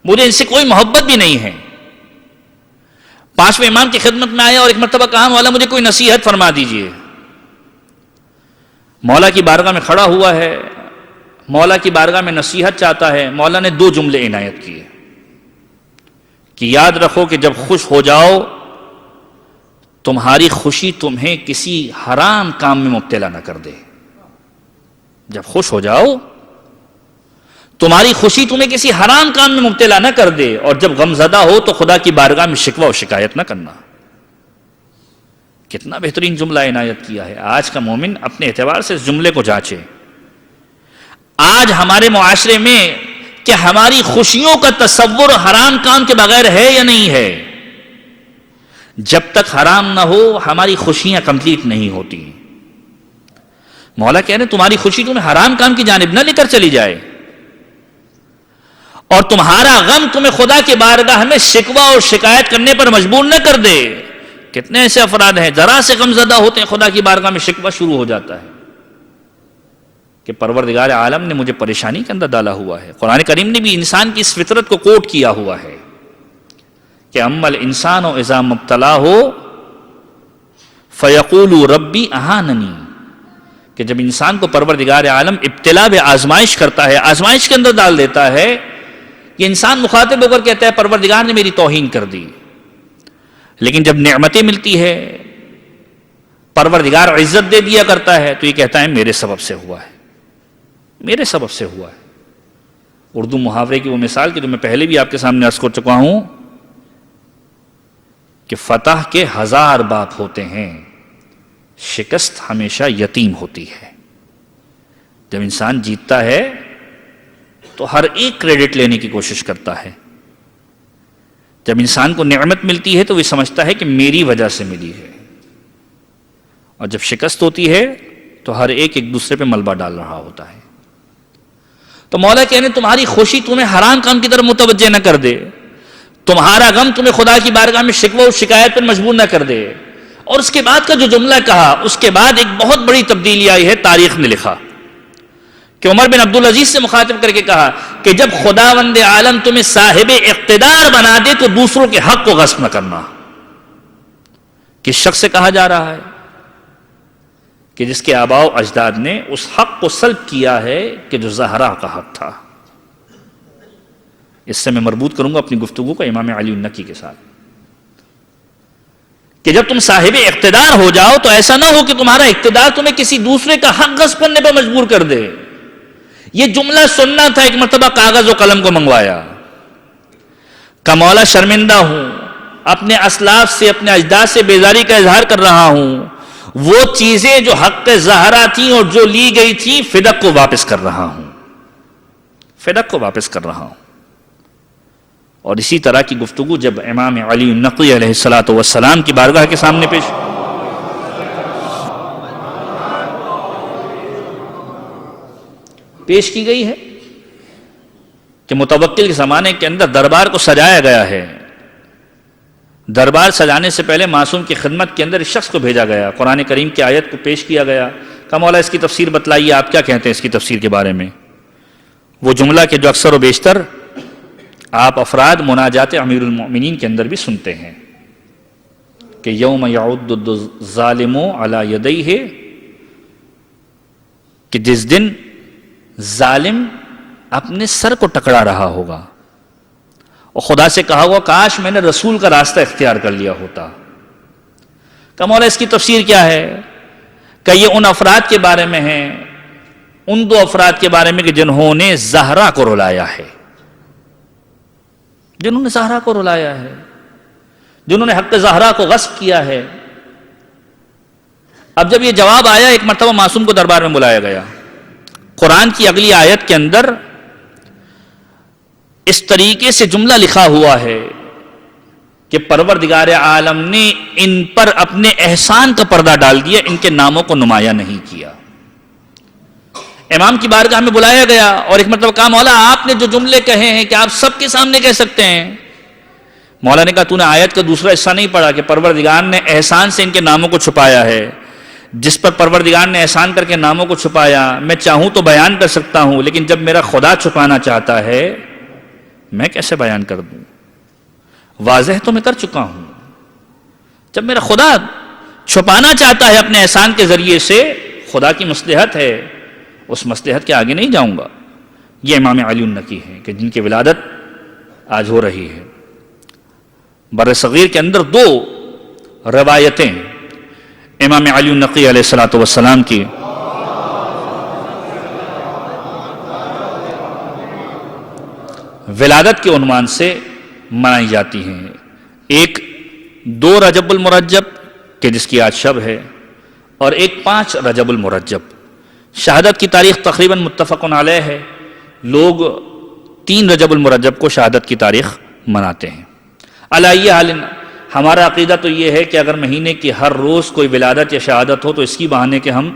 مجھے ان سے کوئی محبت بھی نہیں ہے. پانچویں امام کی خدمت میں آیا اور ایک مرتبہ کہا مولا مجھے کوئی نصیحت فرما دیجئے. مولا کی بارگاہ میں کھڑا ہوا ہے، مولا کی بارگاہ میں نصیحت چاہتا ہے. مولا نے 2 جملے عنایت کیے کہ یاد رکھو کہ جب خوش ہو جاؤ تمہاری خوشی تمہیں کسی حرام کام میں مبتلا نہ کر دے. جب خوش ہو جاؤ تمہاری خوشی تمہیں کسی حرام کام میں مبتلا نہ کر دے، اور جب غم زدہ ہو تو خدا کی بارگاہ میں شکوہ و شکایت نہ کرنا. کتنا بہترین جملہ عنایت کیا ہے. آج کا مومن اپنے اعتبار سے اس جملے کو جانچے. آج ہمارے معاشرے میں کہ ہماری خوشیوں کا تصور حرام کام کے بغیر ہے یا نہیں ہے؟ جب تک حرام نہ ہو ہماری خوشیاں کمپلیٹ نہیں ہوتی. مولا کہہ رہے ہیں تمہاری خوشی تمہیں حرام کام کی جانب نہ لے کر چلی جائے، اور تمہارا غم تمہیں خدا کی بارگاہ میں شکوہ اور شکایت کرنے پر مجبور نہ کر دے. کتنے ایسے افراد ہیں ذرا سے غم زدہ ہوتے ہیں خدا کی بارگاہ میں شکوہ شروع ہو جاتا ہے کہ پروردگار عالم نے مجھے پریشانی کے اندر ڈالا ہوا ہے. قرآن کریم نے بھی انسان کی اس فطرت کو کوٹ کیا ہوا ہے کہ اما الانسان اذا مبتلاه فیقول ربی اہاننی، کہ جب انسان کو پروردگار عالم ابتلا بے آزمائش کرتا ہے، آزمائش کے اندر ڈال دیتا ہے، یہ انسان مخاطب ہو کر کہتا ہے پروردگار نے میری توہین کر دی. لیکن جب نعمتیں ملتی ہے پروردگار عزت دے دیا کرتا ہے تو یہ کہتا ہے میرے سبب سے ہوا ہے، میرے سبب سے ہوا ہے. اردو محاورے کی وہ مثال کہ جو میں پہلے بھی آپ کے سامنے عرض کر چکا ہوں کہ فتح کے 1000 باپ ہوتے ہیں، شکست ہمیشہ یتیم ہوتی ہے. جب انسان جیتتا ہے تو ہر ایک کریڈٹ لینے کی کوشش کرتا ہے. جب انسان کو نعمت ملتی ہے تو وہ سمجھتا ہے کہ میری وجہ سے ملی ہے، اور جب شکست ہوتی ہے تو ہر ایک دوسرے پہ ملبہ ڈال رہا ہوتا ہے. تو مولا کہنے تمہاری خوشی تمہیں حرام کام کی طرف متوجہ نہ کر دے، تمہارا غم تمہیں خدا کی بارگاہ میں شکوہ و شکایت پر مجبور نہ کر دے. اور اس کے بعد کا جو جملہ کہا اس کے بعد ایک بہت بڑی تبدیلی آئی ہے. تاریخ نے لکھا کہ عمر بن عبد العزیز سے مخاطب کر کے کہا کہ جب خداوند عالم تمہیں صاحب اقتدار بنا دے تو دوسروں کے حق کو غصب نہ کرنا. کس شخص سے کہا جا رہا ہے؟ کہ جس کے آباء و اجداد نے اس حق کو سلب کیا ہے کہ جو زہرا کا حق تھا. اس سے میں مربوط کروں گا اپنی گفتگو کو امام علی النقی کے ساتھ کہ جب تم صاحب اقتدار ہو جاؤ تو ایسا نہ ہو کہ تمہارا اقتدار تمہیں کسی دوسرے کا حق غصب کرنے پر مجبور کر دے. یہ جملہ سننا تھا. ایک مرتبہ کاغذ و قلم کو منگوایا کہ مولا شرمندہ ہوں، اپنے اسلاف سے اپنے اجداد سے بیزاری کا اظہار کر رہا ہوں. وہ چیزیں جو حق زہرا تھیں اور جو لی گئی تھیں فدق کو واپس کر رہا ہوں، فدق کو واپس کر رہا ہوں. اور اسی طرح کی گفتگو جب امام علی النقی علیہ الصلوۃ والسلام کی بارگاہ کے سامنے پیش کی گئی ہے کہ متوکل کے زمانے کے اندر دربار کو سجایا گیا ہے. دربار سجانے سے پہلے معصوم کی خدمت کے اندر اس شخص کو بھیجا گیا، قرآن کریم کی آیت کو پیش کیا گیا کہ مولا اس کی تفسیر بتلائیے، آپ کیا کہتے ہیں اس کی تفسیر کے بارے میں. وہ جملہ کہ جو اکثر و بیشتر آپ افراد مناجات امیر المؤمنین کے اندر بھی سنتے ہیں کہ یوم یعض الظالم علی یدیہ، کہ جس دن ظالم اپنے سر کو ٹکرا رہا ہوگا اور خدا سے کہا ہوگا کاش میں نے رسول کا راستہ اختیار کر لیا ہوتا. کہ مولا اس کی تفسیر کیا ہے؟ کہ یہ ان افراد کے بارے میں ہیں، ان دو افراد کے بارے میں کہ جنہوں نے زہرا کو رلایا ہے، جنہوں نے زہرا کو رلایا ہے، جنہوں نے حق زہرا کو غصب کیا ہے۔ اب جب یہ جواب آیا، ایک مرتبہ معصوم کو دربار میں بلایا گیا۔ قرآن کی اگلی آیت کے اندر اس طریقے سے جملہ لکھا ہوا ہے کہ پروردگار عالم نے ان پر اپنے احسان کا پردہ ڈال دیا، ان کے ناموں کو نمایاں نہیں کیا۔ امام کی بارگاہ میں بلایا گیا اور ایک مرتبہ کہا، مولا آپ نے جو جملے کہے ہیں کہ آپ سب کے سامنے کہہ سکتے ہیں؟ مولا نے کہا، تو نے آیت کا دوسرا حصہ نہیں پڑھا کہ پروردگار نے احسان سے ان کے ناموں کو چھپایا ہے۔ جس پر پروردگار نے احسان کر کے ناموں کو چھپایا، میں چاہوں تو بیان کر سکتا ہوں، لیکن جب میرا خدا چھپانا چاہتا ہے میں کیسے بیان کر دوں؟ واضح تو میں کر چکا ہوں۔ جب میرا خدا چھپانا چاہتا ہے اپنے احسان کے ذریعے سے، خدا کی مصلحت ہے، اس مصلحت کے آگے نہیں جاؤں گا۔ یہ امام علی النقی ہیں کہ جن کی ولادت آج ہو رہی ہے۔ بر صغیر کے اندر دو روایتیں امام علی النقی علیہ الصلوۃ والسلام کی ولادت کے عنوان سے منائی جاتی ہیں۔ ایک 2 رجب المرجب کہ جس کی آج شب ہے، اور ایک 5 رجب المرجب۔ شہادت کی تاریخ تقریباً متفق علیہ ہے، لوگ 3 رجب المرجب کو شہادت کی تاریخ مناتے ہیں۔ علی حال ہمارا عقیدہ تو یہ ہے کہ اگر مہینے کی ہر روز کوئی ولادت یا شہادت ہو تو اس کی بہانے کہ ہم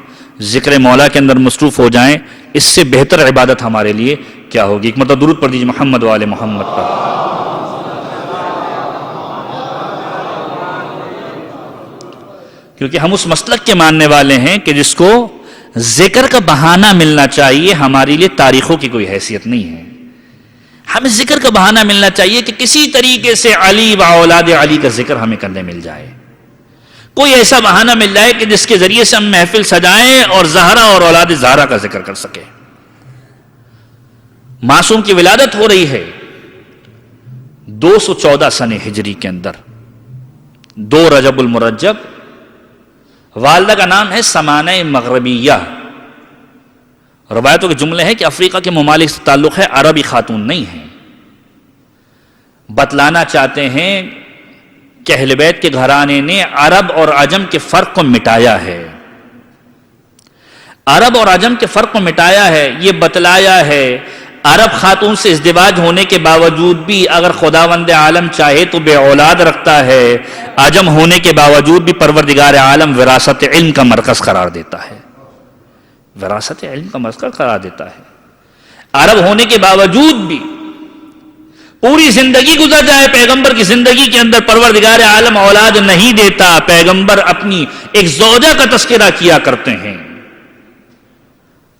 ذکر مولا کے اندر مصروف ہو جائیں، اس سے بہتر عبادت ہمارے لیے کیا ہوگی؟ ایک مرتبہ درود پڑھ دیجیے محمد و آل محمد پر۔ کیونکہ ہم اس مسلک کے ماننے والے ہیں کہ جس کو ذکر کا بہانہ ملنا چاہیے، ہمارے لیے تاریخوں کی کوئی حیثیت نہیں ہے۔ ہمیں ذکر کا بہانہ ملنا چاہیے کہ کسی طریقے سے علی و اولاد علی کا ذکر ہمیں کرنے مل جائے، کوئی ایسا بہانہ مل جائے کہ جس کے ذریعے سے ہم محفل سجائیں اور زہرا اور اولاد زہرا کا ذکر کر سکیں۔ معصوم کی ولادت ہو رہی ہے 214 سن ہجری کے اندر، 2 رجب المرجب۔ والدہ کا نام ہے سمانہ مغربیہ۔ روایتوں کے جملے ہیں کہ افریقہ کے ممالک سے تعلق ہے، عربی خاتون نہیں ہیں۔ بتلانا چاہتے ہیں کہ اہل بیت کے گھرانے نے عرب اور عجم کے فرق کو مٹایا ہے، عرب اور عجم کے فرق کو مٹایا ہے، یہ بتلایا ہے۔ عرب خاتون سے ازدواج ہونے کے باوجود بھی اگر خداوند عالم چاہے تو بے اولاد رکھتا ہے، عجم ہونے کے باوجود بھی پروردگار عالم وراثت علم کا مرکز قرار دیتا ہے، وراثت علم کا مرکز قرار دیتا ہے۔ عرب ہونے کے باوجود بھی پوری زندگی گزر جائے پیغمبر کی زندگی کے اندر، پروردگار عالم اولاد نہیں دیتا، پیغمبر اپنی ایک زوجہ کا تذکرہ کیا کرتے ہیں۔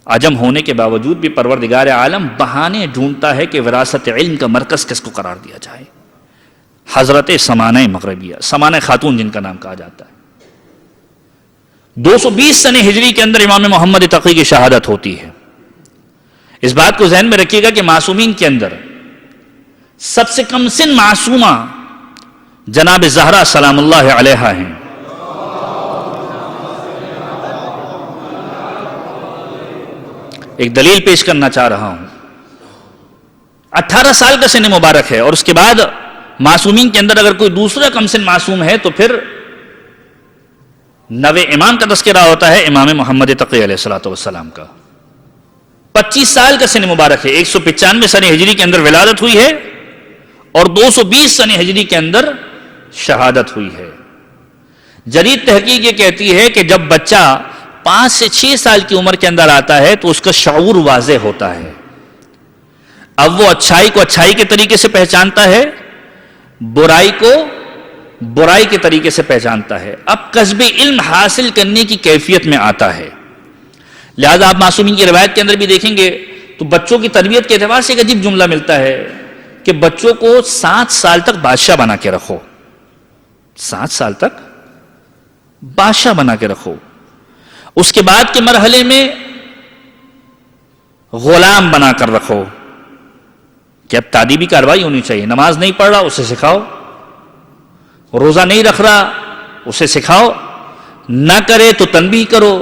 عجم ہونے کے باوجود بھی پروردگار عالم بہانے ڈھونڈتا ہے کہ وراثت علم کا مرکز کس کو قرار دیا جائے۔ حضرت سمانہ مغربیہ، سمانہ خاتون جن کا نام کہا جاتا ہے، 220 سن ہجری کے اندر امام محمد تقی کی شہادت ہوتی ہے۔ اس بات کو ذہن میں رکھیے گا کہ معصومین کے اندر سب سے کم سن معصومہ جناب زہرا سلام اللہ علیہا ہیں۔ ایک دلیل پیش کرنا چاہ رہا ہوں۔ 18 سال کا سن مبارک ہے، اور اس کے بعد معصومین کے اندر اگر کوئی دوسرا کم سن معصوم ہے تو پھر نوے امام کا تذکرہ ہوتا ہے، امام محمد تقی علیہ الصلوۃ والسلام کا۔ 25 سال کا سن مبارک ہے، 195 سن ہجری کے اندر ولادت ہوئی ہے اور 220 سن ہجری کے اندر شہادت ہوئی ہے۔ جدید تحقیق یہ کہتی ہے کہ جب بچہ 5 سے 6 سال کی عمر کے اندر آتا ہے تو اس کا شعور واضح ہوتا ہے۔ اب وہ اچھائی کو اچھائی کے طریقے سے پہچانتا ہے، برائی کو برائی کے طریقے سے پہچانتا ہے، اب کسب علم حاصل کرنے کی کیفیت میں آتا ہے۔ لہذا آپ معصومین کی روایت کے اندر بھی دیکھیں گے تو بچوں کی تربیت کے اعتبار سے ایک عجیب جملہ ملتا ہے کہ بچوں کو 7 سال تک بادشاہ بنا کے رکھو، 7 سال تک بادشاہ بنا کے رکھو، اس کے بعد کے مرحلے میں غلام بنا کر رکھو کہ اب تادیبی کارروائی ہونی چاہیے، نماز نہیں پڑھ رہا اسے سکھاؤ، روزہ نہیں رکھ رہا اسے سکھاؤ، نہ کرے تو تنبیہ کرو،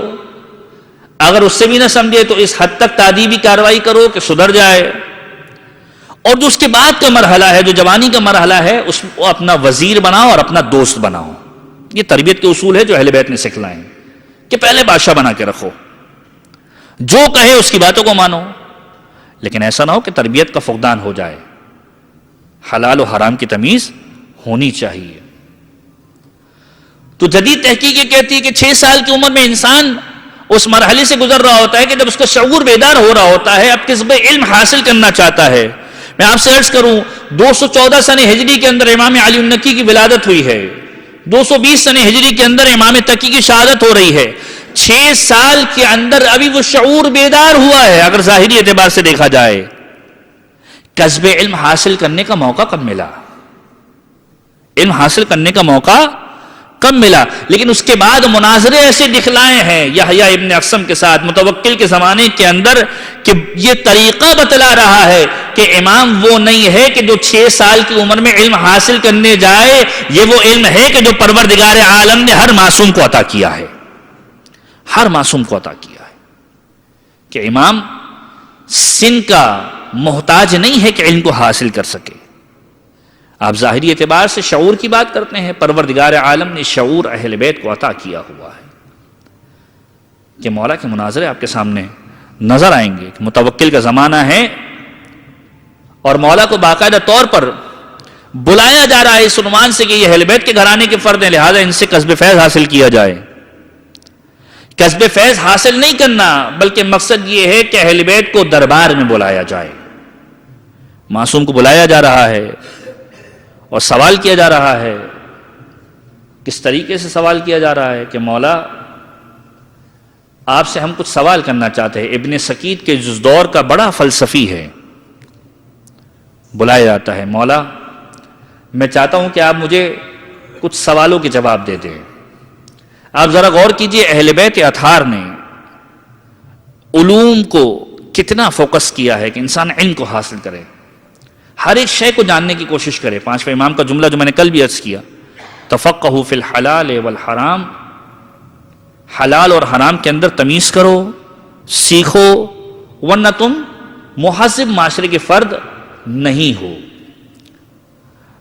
اگر اس سے بھی نہ سمجھے تو اس حد تک تعدیبی کارروائی کرو کہ سدھر جائے. اور جو اس کے بعد کا مرحلہ ہے، جو جوانی کا مرحلہ ہے، اس کو اپنا وزیر بناؤ اور اپنا دوست بناؤ. یہ تربیت کے اصول ہے جو اہل بیت نے سکھلائے ہیں کہ پہلے بادشاہ بنا کے رکھو، جو کہے اس کی باتوں کو مانو، لیکن ایسا نہ ہو کہ تربیت کا فقدان ہو جائے. حلال و حرام کی تمیز ہونی چاہیے. تو جدید تحقیق یہ کہتی ہے کہ 6 سال کی عمر میں انسان اس مرحلے سے گزر رہا ہوتا ہے کہ جب اس کا شعور بیدار ہو رہا ہوتا ہے، اب کسب علم حاصل کرنا چاہتا ہے. میں آپ سے عرض کروں 214 سن ہجری کے اندر امام علی النقی کی ولادت ہوئی ہے، 220 سن ہجری کے اندر امام تقی کی شہادت ہو رہی ہے. 6 سال کے اندر ابھی وہ شعور بیدار ہوا ہے. اگر ظاہری اعتبار سے دیکھا جائے کسب علم حاصل کرنے کا موقع کب ملا؟ علم حاصل کرنے کا موقع کب ملا؟ لیکن اس کے بعد مناظرے ایسے دکھلائے ہیں یحییٰ ابن اقسم کے ساتھ متوکل کے زمانے کے اندر کہ یہ طریقہ بتلا رہا ہے کہ امام وہ نہیں ہے کہ جو 6 سال کی عمر میں علم حاصل کرنے جائے، یہ وہ علم ہے کہ جو پروردگار عالم نے ہر معصوم کو عطا کیا ہے. ہر معصوم کو عطا کیا ہے کہ امام سن کا محتاج نہیں ہے کہ علم کو حاصل کر سکے. آپ ظاہری اعتبار سے شعور کی بات کرتے ہیں، پروردگار عالم نے شعور اہل بیت کو عطا کیا ہوا ہے کہ مولا کے مناظرے آپ کے سامنے نظر آئیں گے کہ متوکل کا زمانہ ہے اور مولا کو باقاعدہ طور پر بلایا جا رہا ہے اس عنوان سے کہ یہ اہل بیت کے گھرانے کے فرد ہیں، لہذا ان سے کسب فیض حاصل کیا جائے. کسب فیض حاصل نہیں کرنا بلکہ مقصد یہ ہے کہ اہل بیت کو دربار میں بلایا جائے. معصوم کو بلایا جا رہا ہے اور سوال کیا جا رہا ہے. کس طریقے سے سوال کیا جا رہا ہے کہ مولا آپ سے ہم کچھ سوال کرنا چاہتے ہیں. ابن سکیت کے جس دور کا بڑا فلسفی ہے، بلایا جاتا ہے، مولا میں چاہتا ہوں کہ آپ مجھے کچھ سوالوں کے جواب دے دیں. آپ ذرا غور کیجئے اہل بیت اطہار نے علوم کو کتنا فوکس کیا ہے کہ انسان علم کو حاصل کرے، ہر ایک شے کو جاننے کی کوشش کرے. 5ویں امام کا جملہ جو میں نے کل بھی عرض کیا، تفقہوا فی الحلال والحرام، حلال اور حرام کے اندر تمیز کرو، سیکھو، ورنہ تم مہذب معاشرے کے فرد نہیں ہو.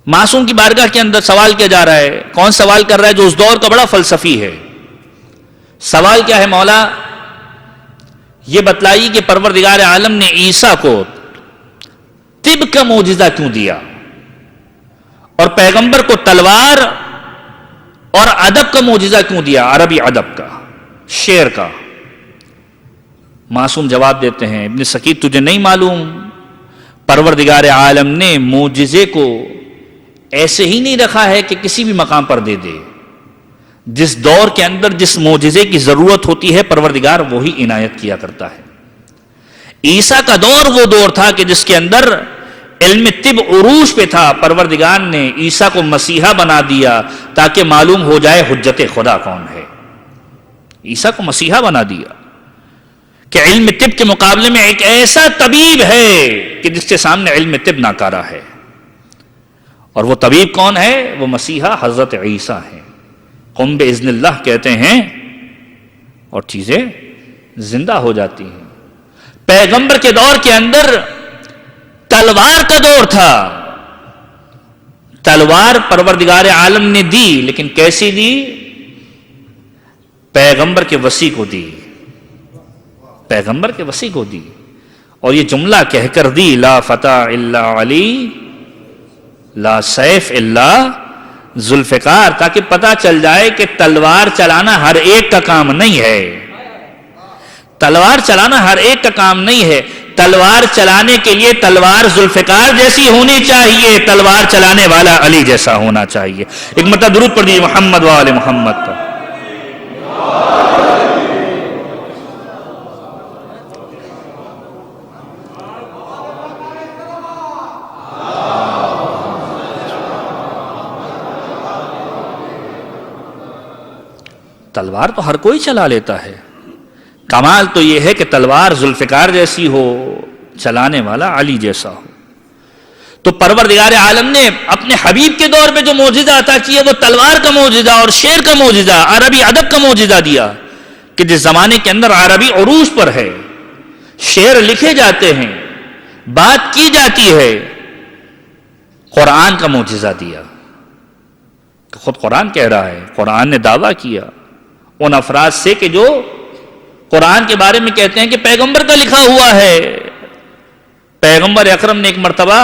معصوم کی بارگاہ کے اندر سوال کیا جا رہا ہے. کون سوال کر رہا ہے؟ جو اس دور کا بڑا فلسفی ہے. سوال کیا ہے؟ مولا یہ بتلائی کہ پروردگار عالم نے عیسیٰ کو طب کا معجزہ کیوں دیا اور پیغمبر کو تلوار اور ادب کا معجزہ کیوں دیا، عربی ادب کا، شعر کا. معصوم جواب دیتے ہیں ابن سکیت تجھے نہیں معلوم، پروردگار عالم نے معجزے کو ایسے ہی نہیں رکھا ہے کہ کسی بھی مقام پر دے دے. جس دور کے اندر جس معجزے کی ضرورت ہوتی ہے پروردگار وہی عنایت کیا کرتا ہے. عیسیٰ کا دور وہ دور تھا کہ جس کے اندر علم طب عروج پہ تھا. پروردگار نے عیسیٰ کو مسیحا بنا دیا تاکہ معلوم ہو جائے حجت خدا کون ہے. عیسیٰ کو مسیحا بنا دیا کہ علم طب کے مقابلے میں ایک ایسا طبیب ہے کہ جس کے سامنے علم طب ناکارہ ہے. اور وہ طبیب کون ہے؟ وہ مسیحا حضرت عیسیٰ ہیں. قم باذن اللہ کہتے ہیں اور چیزیں زندہ ہو جاتی ہیں. پیغمبر کے دور کے اندر تلوار کا دور تھا. تلوار پروردگار عالم نے دی، لیکن کیسی دی؟ پیغمبر کے وصی کو دی. پیغمبر کے وصی کو دی اور یہ جملہ کہہ کر دی، لا فتح الا علی لا سیف الا ذوالفقار، تاکہ پتہ چل جائے کہ تلوار چلانا ہر ایک کا کام نہیں ہے. تلوار چلانا ہر ایک کا کام نہیں ہے. تلوار چلانے کے لیے تلوار ذوالفقار جیسی ہونی چاہیے، تلوار چلانے والا علی جیسا ہونا چاہیے. ایک مرتبہ درود پڑھ دیجیے محمد و آل محمد پر. تلوار تو ہر کوئی چلا لیتا ہے، کمال تو یہ ہے کہ تلوار ذوالفقار جیسی ہو، چلانے والا علی جیسا ہو. تو پروردگار عالم نے اپنے حبیب کے دور میں جو معجزہ عطا کیا وہ تلوار کا معجزہ اور شعر کا معجزہ، عربی ادب کا معجزہ دیا. کہ جس زمانے کے اندر عربی عروج پر ہے، شعر لکھے جاتے ہیں، بات کی جاتی ہے، قرآن کا معجزہ دیا. خود قرآن کہہ رہا ہے، قرآن نے دعویٰ کیا ان افراد سے کہ جو قرآن کے بارے میں کہتے ہیں کہ پیغمبر کا لکھا ہوا ہے. پیغمبر اکرم نے ایک مرتبہ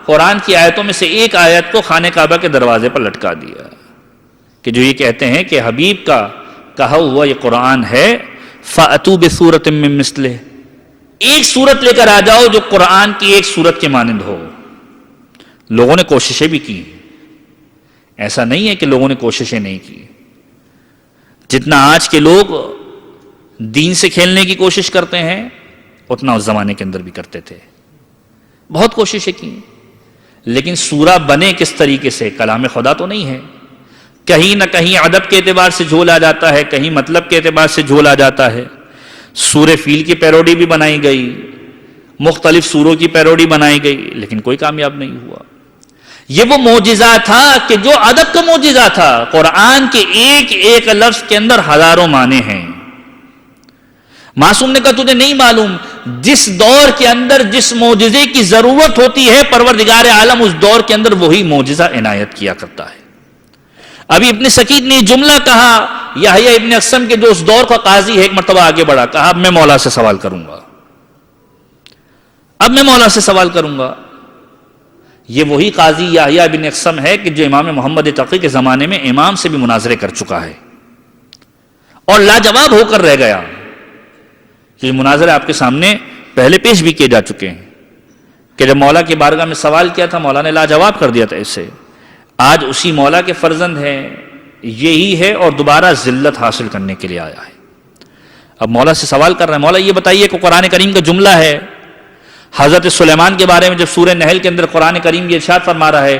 قرآن کی آیتوں میں سے ایک آیت کو خانہ کعبہ کے دروازے پر لٹکا دیا کہ جو یہ کہتے ہیں کہ حبیب کا کہا ہوا یہ قرآن ہے، فَأْتُوا بِسُورَةٍ مِّن مِّثْلِهِ، ایک سورت لے کر آ جاؤ جو قرآن کی ایک سورت کے مانند ہو. لوگوں نے کوششیں بھی کی، ایسا نہیں ہے کہ لوگوں نے کوششیں نہیں کی. جتنا آج کے لوگ دین سے کھیلنے کی کوشش کرتے ہیں اتنا اس زمانے کے اندر بھی کرتے تھے. بہت کوششیں کی، لیکن سورہ بنے کس طریقے سے؟ کلام خدا تو نہیں ہے. کہیں نہ کہیں ادب کے اعتبار سے جھول آ جاتا ہے، کہیں مطلب کے اعتبار سے جھول آ جاتا ہے. سورہ فیل کی پیروڈی بھی بنائی گئی، مختلف سوروں کی پیروڈی بنائی گئی، لیکن کوئی کامیاب نہیں ہوا. یہ وہ معجزہ تھا کہ جو ادب کا معجزہ تھا. قرآن کے ایک ایک لفظ کے اندر ہزاروں معنی ہیں. معصوم نے کہا تجھے نہیں معلوم جس دور کے اندر جس معجزے کی ضرورت ہوتی ہے پروردگار عالم اس دور کے اندر وہی معجزہ عنایت کیا کرتا ہے. ابھی ابن سکید نے جملہ کہا، یحییٰ ابن اقسم کے جو اس دور کا قاضی ہے ایک مرتبہ آگے بڑھا، کہا اب میں مولا سے سوال کروں گا، اب میں مولا سے سوال کروں گا. یہ وہی قاضی یحییٰ ابن اقسم ہے کہ جو امام محمد تقی کے زمانے میں امام سے بھی مناظرے کر چکا ہے اور لاجواب ہو کر رہ گیا. یہ مناظرے آپ کے سامنے پہلے پیش بھی کیے جا چکے ہیں کہ جب مولا کی بارگاہ میں سوال کیا تھا مولا نے لاجواب کر دیا تھا. اسے آج اسی مولا کے فرزند ہیں، یہی ہے اور دوبارہ ذلت حاصل کرنے کے لیے آیا ہے. اب مولا سے سوال کر رہے ہیں، مولا یہ بتائیے کہ قرآن کریم کا جملہ ہے حضرت سلیمان کے بارے میں جب سورہ نحل کے اندر قرآن کریم یہ ارشاد فرما رہا ہے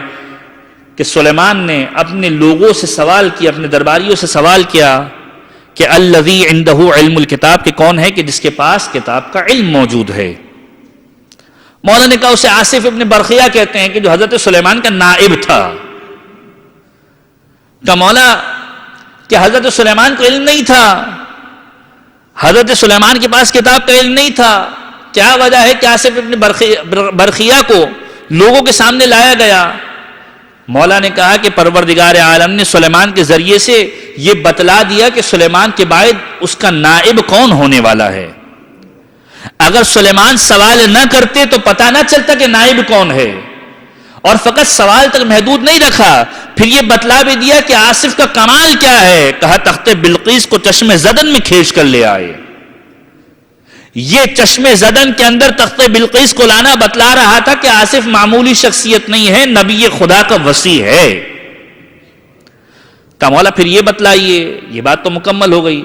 کہ سلیمان نے اپنے لوگوں سے سوال کیا، اپنے درباریوں سے سوال کیا کہ الذی عندہ علم الکتاب، کہ کون ہے کہ جس کے پاس کتاب کا علم موجود ہے. مولا نے کہا اسے آصف ابن برخیہ کہتے ہیں کہ جو حضرت سلیمان کا نائب تھا. کہ مولا کہ حضرت سلیمان کو علم نہیں تھا، حضرت سلیمان کے پاس کتاب کا علم نہیں تھا. کیا وجہ ہے کہ آصف ابن برخیہ کو لوگوں کے سامنے لایا گیا؟ مولا نے کہا کہ پروردگار عالم نے سلیمان کے ذریعے سے یہ بتلا دیا کہ سلیمان کے بعد اس کا نائب کون ہونے والا ہے. اگر سلیمان سوال نہ کرتے تو پتہ نہ چلتا کہ نائب کون ہے. اور فقط سوال تک محدود نہیں رکھا، پھر یہ بتلا بھی دیا کہ آصف کا کمال کیا ہے. کہا تخت بلقیس کو چشم زدن میں کھینچ کر لے آئے. یہ چشم زدن کے اندر تخت بلقیس کو لانا بتلا رہا تھا کہ آصف معمولی شخصیت نہیں ہے، نبی خدا کا وصی ہے. کہ مولا پھر یہ بتلائیے. یہ بات تو مکمل ہو گئی.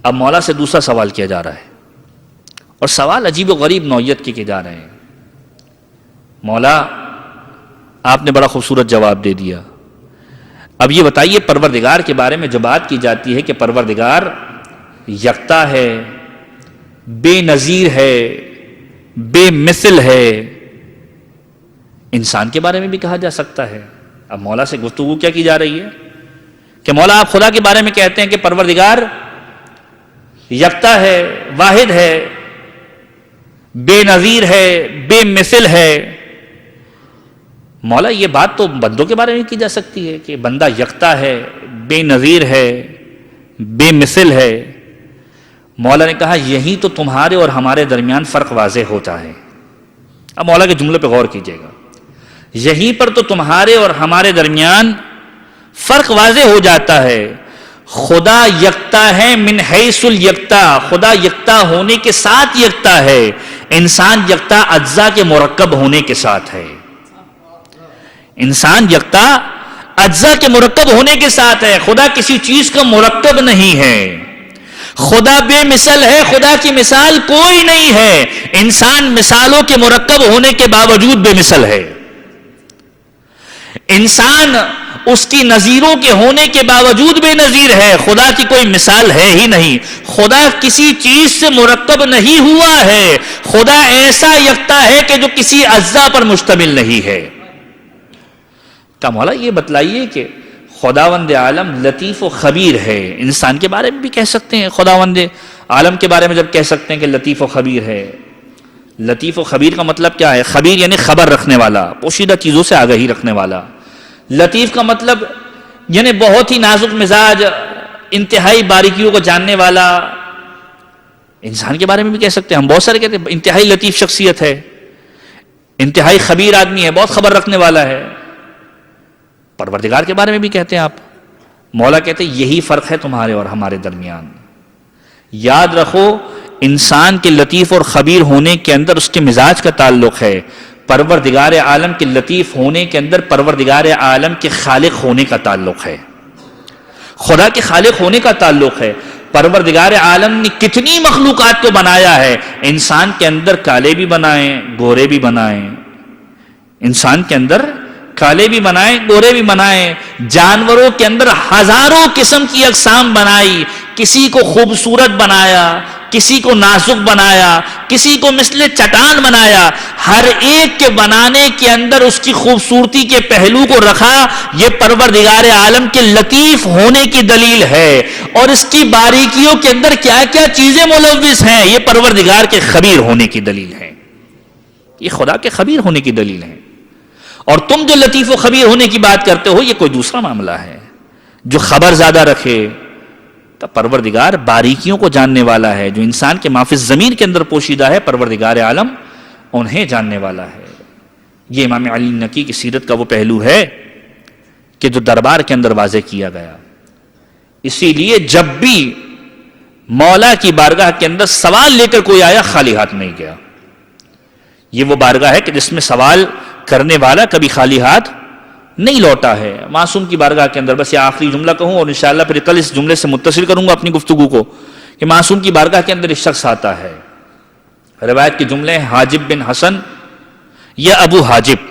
اب مولا سے دوسرا سوال کیا جا رہا ہے اور سوال عجیب و غریب نوعیت کے کیے جا رہے ہیں. مولا آپ نے بڑا خوبصورت جواب دے دیا. اب یہ بتائیے پروردگار کے بارے میں جو بات کی جاتی ہے کہ پروردگار یکتا ہے، بے نظیر ہے، بے مثل ہے، انسان کے بارے میں بھی کہا جا سکتا ہے. اب مولا سے گفتگو کیا کی جا رہی ہے کہ مولا آپ خدا کے بارے میں کہتے ہیں کہ پروردگار یکتا ہے، واحد ہے، بے نظیر ہے، بے مثل ہے. مولا یہ بات تو بندوں کے بارے میں کی جا سکتی ہے کہ بندہ یکتا ہے، بے نظیر ہے، بے مثل ہے. مولا نے کہا یہی تو تمہارے اور ہمارے درمیان فرق واضح ہوتا ہے. اب مولا کے جملے پہ غور کیجئے گا. یہیں پر تو تمہارے اور ہمارے درمیان فرق واضح ہو جاتا ہے. خدا یکتا ہے من حیث الیکتا، خدا یکتا ہونے کے ساتھ یکتا ہے. انسان یکتا اجزاء کے مرکب ہونے کے ساتھ ہے. انسان یکتا اجزاء کے مرکب ہونے کے ساتھ ہے. خدا کسی چیز کا مرکب نہیں ہے. خدا بے مثل ہے، خدا کی مثال کوئی نہیں ہے. انسان مثالوں کے مرکب ہونے کے باوجود بے مثل ہے. انسان اس کی نظیروں کے ہونے کے باوجود بے نظیر ہے. خدا کی کوئی مثال ہے ہی نہیں. خدا کسی چیز سے مرکب نہیں ہوا ہے. خدا ایسا یکتا ہے کہ جو کسی اجزاء پر مشتمل نہیں ہے. کہ مولا یہ بتلائیے کہ خداوند عالم لطیف و خبیر ہے. انسان کے بارے میں بھی کہہ سکتے ہیں، خداوند عالم کے بارے میں جب کہہ سکتے ہیں کہ لطیف و خبیر ہے. لطیف و خبیر کا مطلب کیا ہے؟ خبیر یعنی خبر رکھنے والا، پوشیدہ چیزوں سے آگاہی رکھنے والا. لطیف کا مطلب یعنی بہت ہی نازک مزاج، انتہائی باریکیوں کو جاننے والا. انسان کے بارے میں بھی کہہ سکتے ہیں، ہم بہت سارے کہتے ہیں انتہائی لطیف شخصیت ہے، انتہائی خبیر آدمی ہے، بہت خبر رکھنے والا ہے. پروردگار کے بارے میں بھی کہتے ہیں آپ. مولا کہتے ہیں یہی فرق ہے تمہارے اور ہمارے درمیان. یاد رکھو انسان کے لطیف اور خبیر ہونے کے اندر اس کے مزاج کا تعلق ہے، پروردگار عالم کے لطیف ہونے کے اندر پروردگار عالم کے خالق ہونے کا تعلق ہے، خدا کے خالق ہونے کا تعلق ہے. پروردگار عالم نے کتنی مخلوقات کو بنایا ہے، انسان کے اندر کالے بھی بنائیں گورے بھی بنائیں، انسان کے اندر کالے بھی بنائیں گورے بھی بنائیں. جانوروں کے اندر ہزاروں قسم کی اقسام بنائی، کسی کو خوبصورت بنایا، کسی کو نازک بنایا، کسی کو مثل چٹان بنایا. ہر ایک کے بنانے کے اندر اس کی خوبصورتی کے پہلو کو رکھا. یہ پروردگار عالم کے لطیف ہونے کی دلیل ہے. اور اس کی باریکیوں کے اندر کیا کیا چیزیں ملوث ہیں، یہ پروردگار کے خبیر ہونے کی دلیل ہے، یہ خدا کے خبیر ہونے کی دلیل ہے. اور تم جو لطیف و خبیر ہونے کی بات کرتے ہو یہ کوئی دوسرا معاملہ ہے. جو خبر زیادہ رکھے تو پروردگار باریکیوں کو جاننے والا ہے، جو انسان کے ما فی الضمیر کے اندر پوشیدہ ہے پروردگار عالم انہیں جاننے والا ہے. یہ امام علی نقی کی سیرت کا وہ پہلو ہے کہ جو دربار کے اندر واضح کیا گیا. اسی لیے جب بھی مولا کی بارگاہ کے اندر سوال لے کر کوئی آیا خالی ہاتھ نہیں گیا. یہ وہ بارگاہ ہے کہ جس میں سوال کرنے والا کبھی خالی ہاتھ نہیں لوٹا ہے. معصوم کی بارگاہ کے اندر بس یہ آخری جملہ کہوں اور انشاءاللہ پھر کل اس جملے سے متصل کروں گا اپنی گفتگو کو کہ معصوم کی بارگاہ کے اندر ایک شخص آتا ہے. روایت کے جملے ہیں حاجب بن حسن یا ابو حاجب.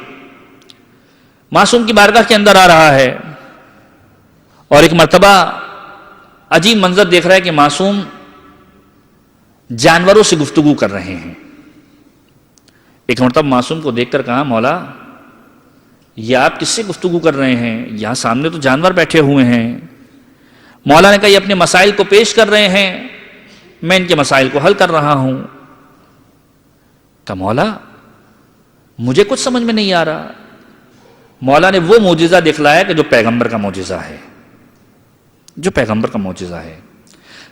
معصوم کی بارگاہ کے اندر آ رہا ہے اور ایک مرتبہ عجیب منظر دیکھ رہا ہے کہ معصوم جانوروں سے گفتگو کر رہے ہیں. ایک مرتبہ معصوم کو دیکھ کر کہا مولا یہ آپ کس سے گفتگو کر رہے ہیں؟ یہاں سامنے تو جانور بیٹھے ہوئے ہیں. مولا نے کہا یہ اپنے مسائل کو پیش کر رہے ہیں، میں ان کے مسائل کو حل کر رہا ہوں. کہا مولا مجھے کچھ سمجھ میں نہیں آ رہا. مولا نے وہ معجزہ دکھلایا کہ جو پیغمبر کا معجزہ ہے، جو پیغمبر کا معجزہ ہے.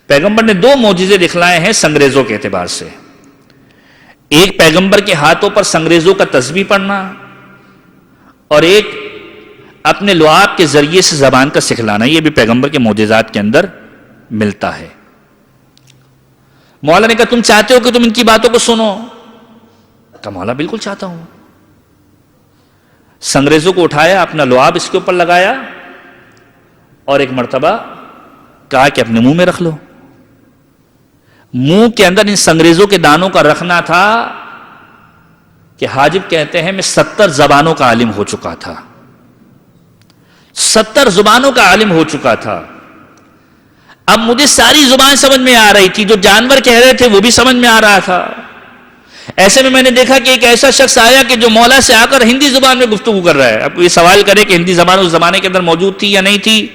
پیغمبر نے دو معجزے دکھلائے ہیں سنگریزوں کے اعتبار سے. ایک پیغمبر کے ہاتھوں پر سنگریزوں کا تسبیح پڑھنا اور ایک اپنے لعاب کے ذریعے سے زبان کا سکھلانا. یہ بھی پیغمبر کے معجزات کے اندر ملتا ہے. مولا نے کہا تم چاہتے ہو کہ تم ان کی باتوں کو سنو؟ کہا مولا بالکل چاہتا ہوں. سنگریزوں کو اٹھایا، اپنا لعاب اس کے اوپر لگایا اور ایک مرتبہ کہا کہ اپنے منہ میں رکھ لو. منہ کے اندر ان سنگریزوں کے دانوں کا رکھنا تھا کہ حاجب کہتے ہیں میں 70 زبانوں کا عالم ہو چکا تھا، 70 زبانوں کا عالم ہو چکا تھا. اب مجھے ساری زبان سمجھ میں آ رہی تھی، جو جانور کہہ رہے تھے وہ بھی سمجھ میں آ رہا تھا. ایسے میں نے دیکھا کہ ایک ایسا شخص آیا کہ جو مولا سے آ کر ہندی زبان میں گفتگو کر رہا ہے. اب یہ سوال کرے کہ ہندی زبان اس زمانے کے اندر موجود تھی یا نہیں تھی؟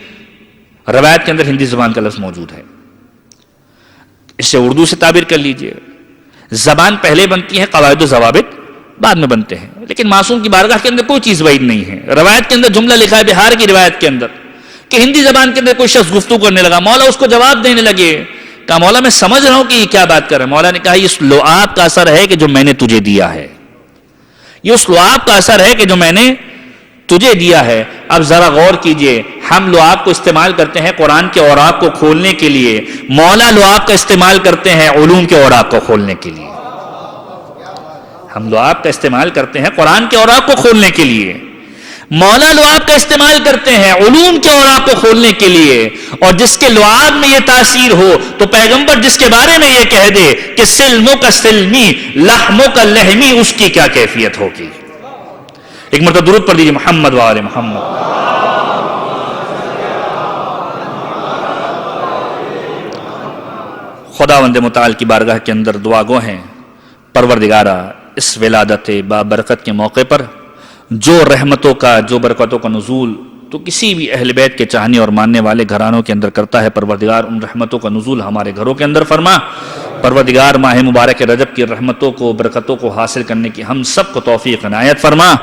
روایت کے اندر ہندی زبان کا لفظ موجود ہے. اس سے اردو سے تعبیر کر لیجئے. زبان پہلے بنتی ہے، قواعد و ضوابط بعد میں بنتے ہیں. لیکن معصوم کی بارگاہ کے اندر کوئی چیز وعید نہیں ہے. روایت کے اندر جملہ لکھا ہے بہار کی روایت کے اندر کہ ہندی زبان کے اندر کوئی شخص گفتگو کرنے لگا. مولا اس کو جواب دینے لگے. کہا مولا میں سمجھ رہا ہوں کہ یہ کیا بات کر رہے ہیں. مولا نے کہا یہ اس لعاب کا اثر ہے کہ جو میں نے تجھے دیا ہے، یہ اس لعاب کا اثر ہے کہ جو میں نے تجھے دیا ہے. اب ذرا غور کیجئے، ہم لعاب کو استعمال کرتے ہیں قرآن کے اوراق کو کھولنے کے لیے، مولا لعاب کا استعمال کرتے ہیں علوم کے اوراق کو کھولنے کے لیے. ہم لعاب کا استعمال کرتے ہیں قرآن کے اوراق کو کھولنے کے لیے، مولا لعاب کا استعمال کرتے ہیں علوم کے اوراق کو کھولنے کے لیے. اور جس کے لعاب میں یہ تاثیر ہو تو پیغمبر جس کے بارے میں یہ کہہ دے کہ سلموں کا سلمی لحموں کا لحمی، اس کی کیا کیفیت ہوگی. ایک مرتبہ درود پڑھ دیجیے محمد و آل محمد. خداوند متعال کی بارگاہ کے اندر دعا گو ہیں پروردگارا اس ولادت بابرکت کے موقع پر جو رحمتوں کا، جو برکتوں کا نزول تو کسی بھی اہل بیت کے چاہنے اور ماننے والے گھرانوں کے اندر کرتا ہے۔ پروردگار ان رحمتوں کا نزول ہمارے گھروں کے اندر فرما۔ پروردگار ماہ مبارک رجب کی رحمتوں کو، برکتوں کو حاصل کرنے کی ہم سب کو توفیق عنایت فرما۔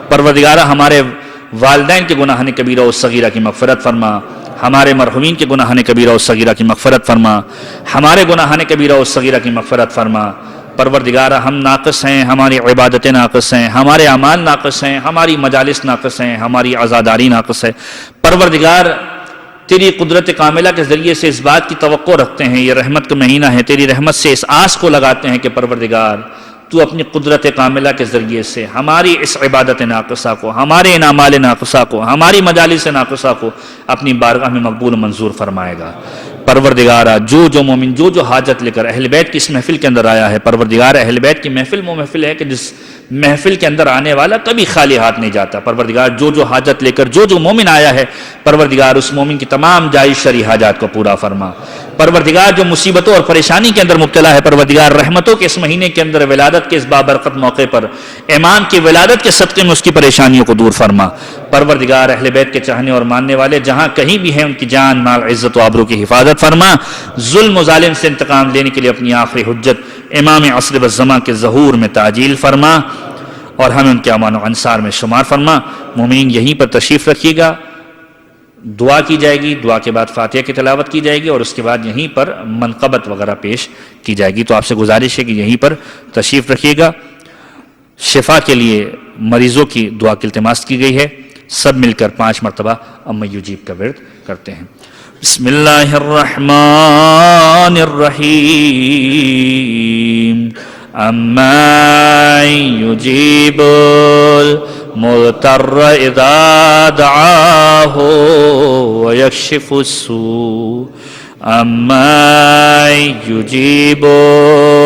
پروردگار ہمارے والدین کے گناہ کبیرہ و صغیرہ کی مغفرت فرما، ہمارے مرحومین کے گناہ کبیرہ و صغیرہ کی مغفرت فرما، ہمارے گناہ کبیرہ و صغیرہ کی مغفرت فرما۔ پروردگار ہم ناقص ہیں، ہماری عبادتیں ناقص ہیں، ہمارے اعمال ناقص ہیں، ہماری مجالس ناقص ہیں، ہماری عزاداری ناقص ہے۔ پروردگار تیری قدرت کاملہ کے ذریعے سے اس بات کی توقع رکھتے ہیں، یہ رحمت کا مہینہ ہے، تیری رحمت سے اس آس کو لگاتے ہیں کہ پروردگار تو اپنی قدرت کاملہ کے ذریعے سے ہماری اس عبادت ناقصہ کو، ہمارے ان اعمال ناقصہ کو، ہماری مجالس ناقصہ کو اپنی بارگاہ میں مقبول منظور فرمائے گا۔ پروردگارہ جو مومن جو حاجت لے کر اہل بیت کی اس محفل کے اندر آیا ہے، پروردگار اہل بیت کی محفل وہ محفل ہے کہ جس محفل کے اندر آنے والا کبھی خالی ہاتھ نہیں جاتا۔ پروردگار جو حاجت لے کر جو مومن آیا ہے، پروردگار اس مومن کی تمام جائز شرعی حاجات کو پورا فرما۔ پروردگار جو مصیبتوں اور پریشانی کے اندر مبتلا ہے، پروردگار رحمتوں کے اس مہینے کے اندر ولادت کے اس بابرکت موقع پر امام کی ولادت کے صدقے میں اس کی پریشانیوں کو دور فرما۔ پروردگار اہل بیت کے چاہنے اور ماننے والے جہاں کہیں بھی ہیں ان کی جان مال عزت و آبرو کی حفاظت فرما۔ ظلم و ظالم سے انتقام لینے کے لیے اپنی آخری حجت امام عصر والزمان کے ظہور میں تعجیل فرما اور ہمیں ان کے امان و انصار میں شمار فرما۔ مومنین یہیں پر تشریف رکھیے گا، دعا کی جائے گی، دعا کے بعد فاتحہ کی تلاوت کی جائے گی اور اس کے بعد یہیں پر منقبت وغیرہ پیش کی جائے گی۔ تو آپ سے گزارش ہے کہ یہیں پر تشریف رکھیے گا۔ شفا کے لیے مریضوں کی دعا کی التماس کی گئی ہے، سب مل کر 5 مرتبہ اما یجیب کا ورد کرتے ہیں۔ بسم اللہ الرحمن الرحیم اما یجیب المضطر اذا دعاہ ویکشف السوء اما یجیب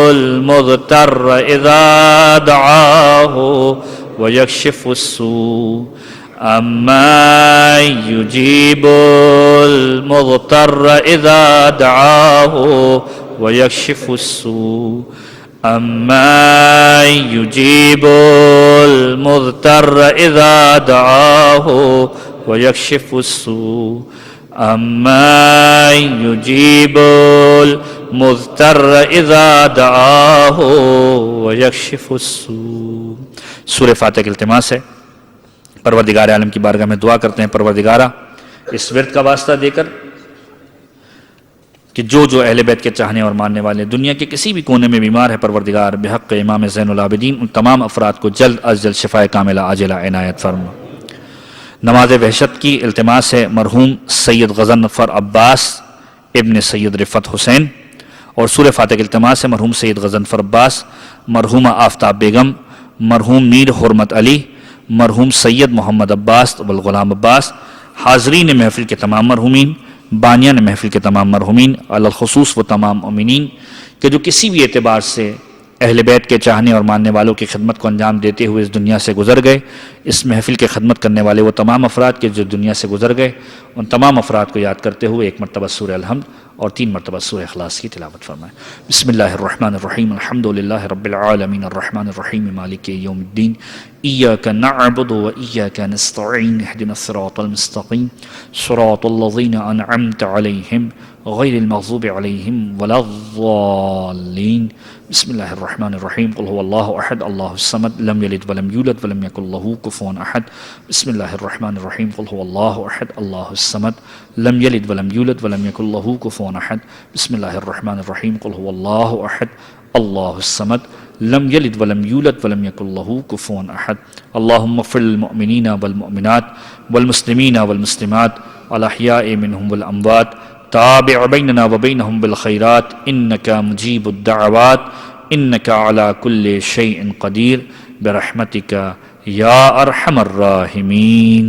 المضطر اذا دعاہ ویکشف السوء اما یجیب المضطر اذا دعاہ ویکشف السوء اما یجیب المضطر اذا دعاہ ویکشف السوء اما یجیب المضطر اذا دعاہ ویکشف السوء۔ سورہ فاتحہ کی التماس ہے، پروردگار عالم کی بارگاہ میں دعا کرتے ہیں پروردگارہ اس ورد کا واسطہ دے کر کہ جو اہل بیت کے چاہنے اور ماننے والے دنیا کے کسی بھی کونے میں بیمار ہے، پروردگار بحق امام زین العابدین ان تمام افراد کو جلد از جلد شفائے کاملہ عاجلہ عنایت فرما۔ نماز وحشت کی التماس ہے مرحوم سید غضنفر عباس ابن سید رفعت حسین، اور سورہ فاتحہ کی التماس ہے مرحوم سید غضنفر عباس، مرحومہ آفتاب بیگم، مرحوم میر حرمت علی، مرحوم سید محمد عباس والغلام عباس، حاضرین محفل کے تمام مرحومین، بانیان محفل کے تمام مرحومین، علی الخصوص وہ تمام مومنین کہ جو کسی بھی اعتبار سے اہل بیت کے چاہنے اور ماننے والوں کی خدمت کو انجام دیتے ہوئے اس دنیا سے گزر گئے۔ اس محفل کے خدمت کرنے والے وہ تمام افراد کے جو دنیا سے گزر گئے، ان تمام افراد کو یاد کرتے ہوئے 1 مرتبہ سورہ الحمد اور 3 مرتبہ سورہ اخلاص کی تلاوت فرمائیں۔ بسم اللہ الرحمن الرحیم الحمدللہ رب العالمین الرحمن الرحیم مالک یوم الدین ایاک نعبد و ایاک نستعین اهدنا الصراط المستقیم صراط الذین انعمت علیہم غیر المغضوب علیہم ولا الضالین۔ بسم اللہ الرحمن الرحیم قل هو اللہ احد اللہ الصمد لم یلد ولم یولد ولم یکن له کفوا احد۔ بسم اللہ الرحمن الرحیم قل هو اللہ احد اللہ الصمد لم یلد ولم یولد ولم یکن له کفوا احد۔ بسم اللہ الرحمن الرحیم قل هو اللہ احد اللہ الصمد لم یلد ولم یولد ولم یکن له کفوا احد۔ اللہم اغفر للمؤمنین والمؤمنات والمسلمین والمسلمات الاحیاء منهم والاموات تابع بیننا وبینہم بالخیرات انک مجیب الدعوات انک علی کل شیء قدیر برحمتک یا ارحم الراحمین۔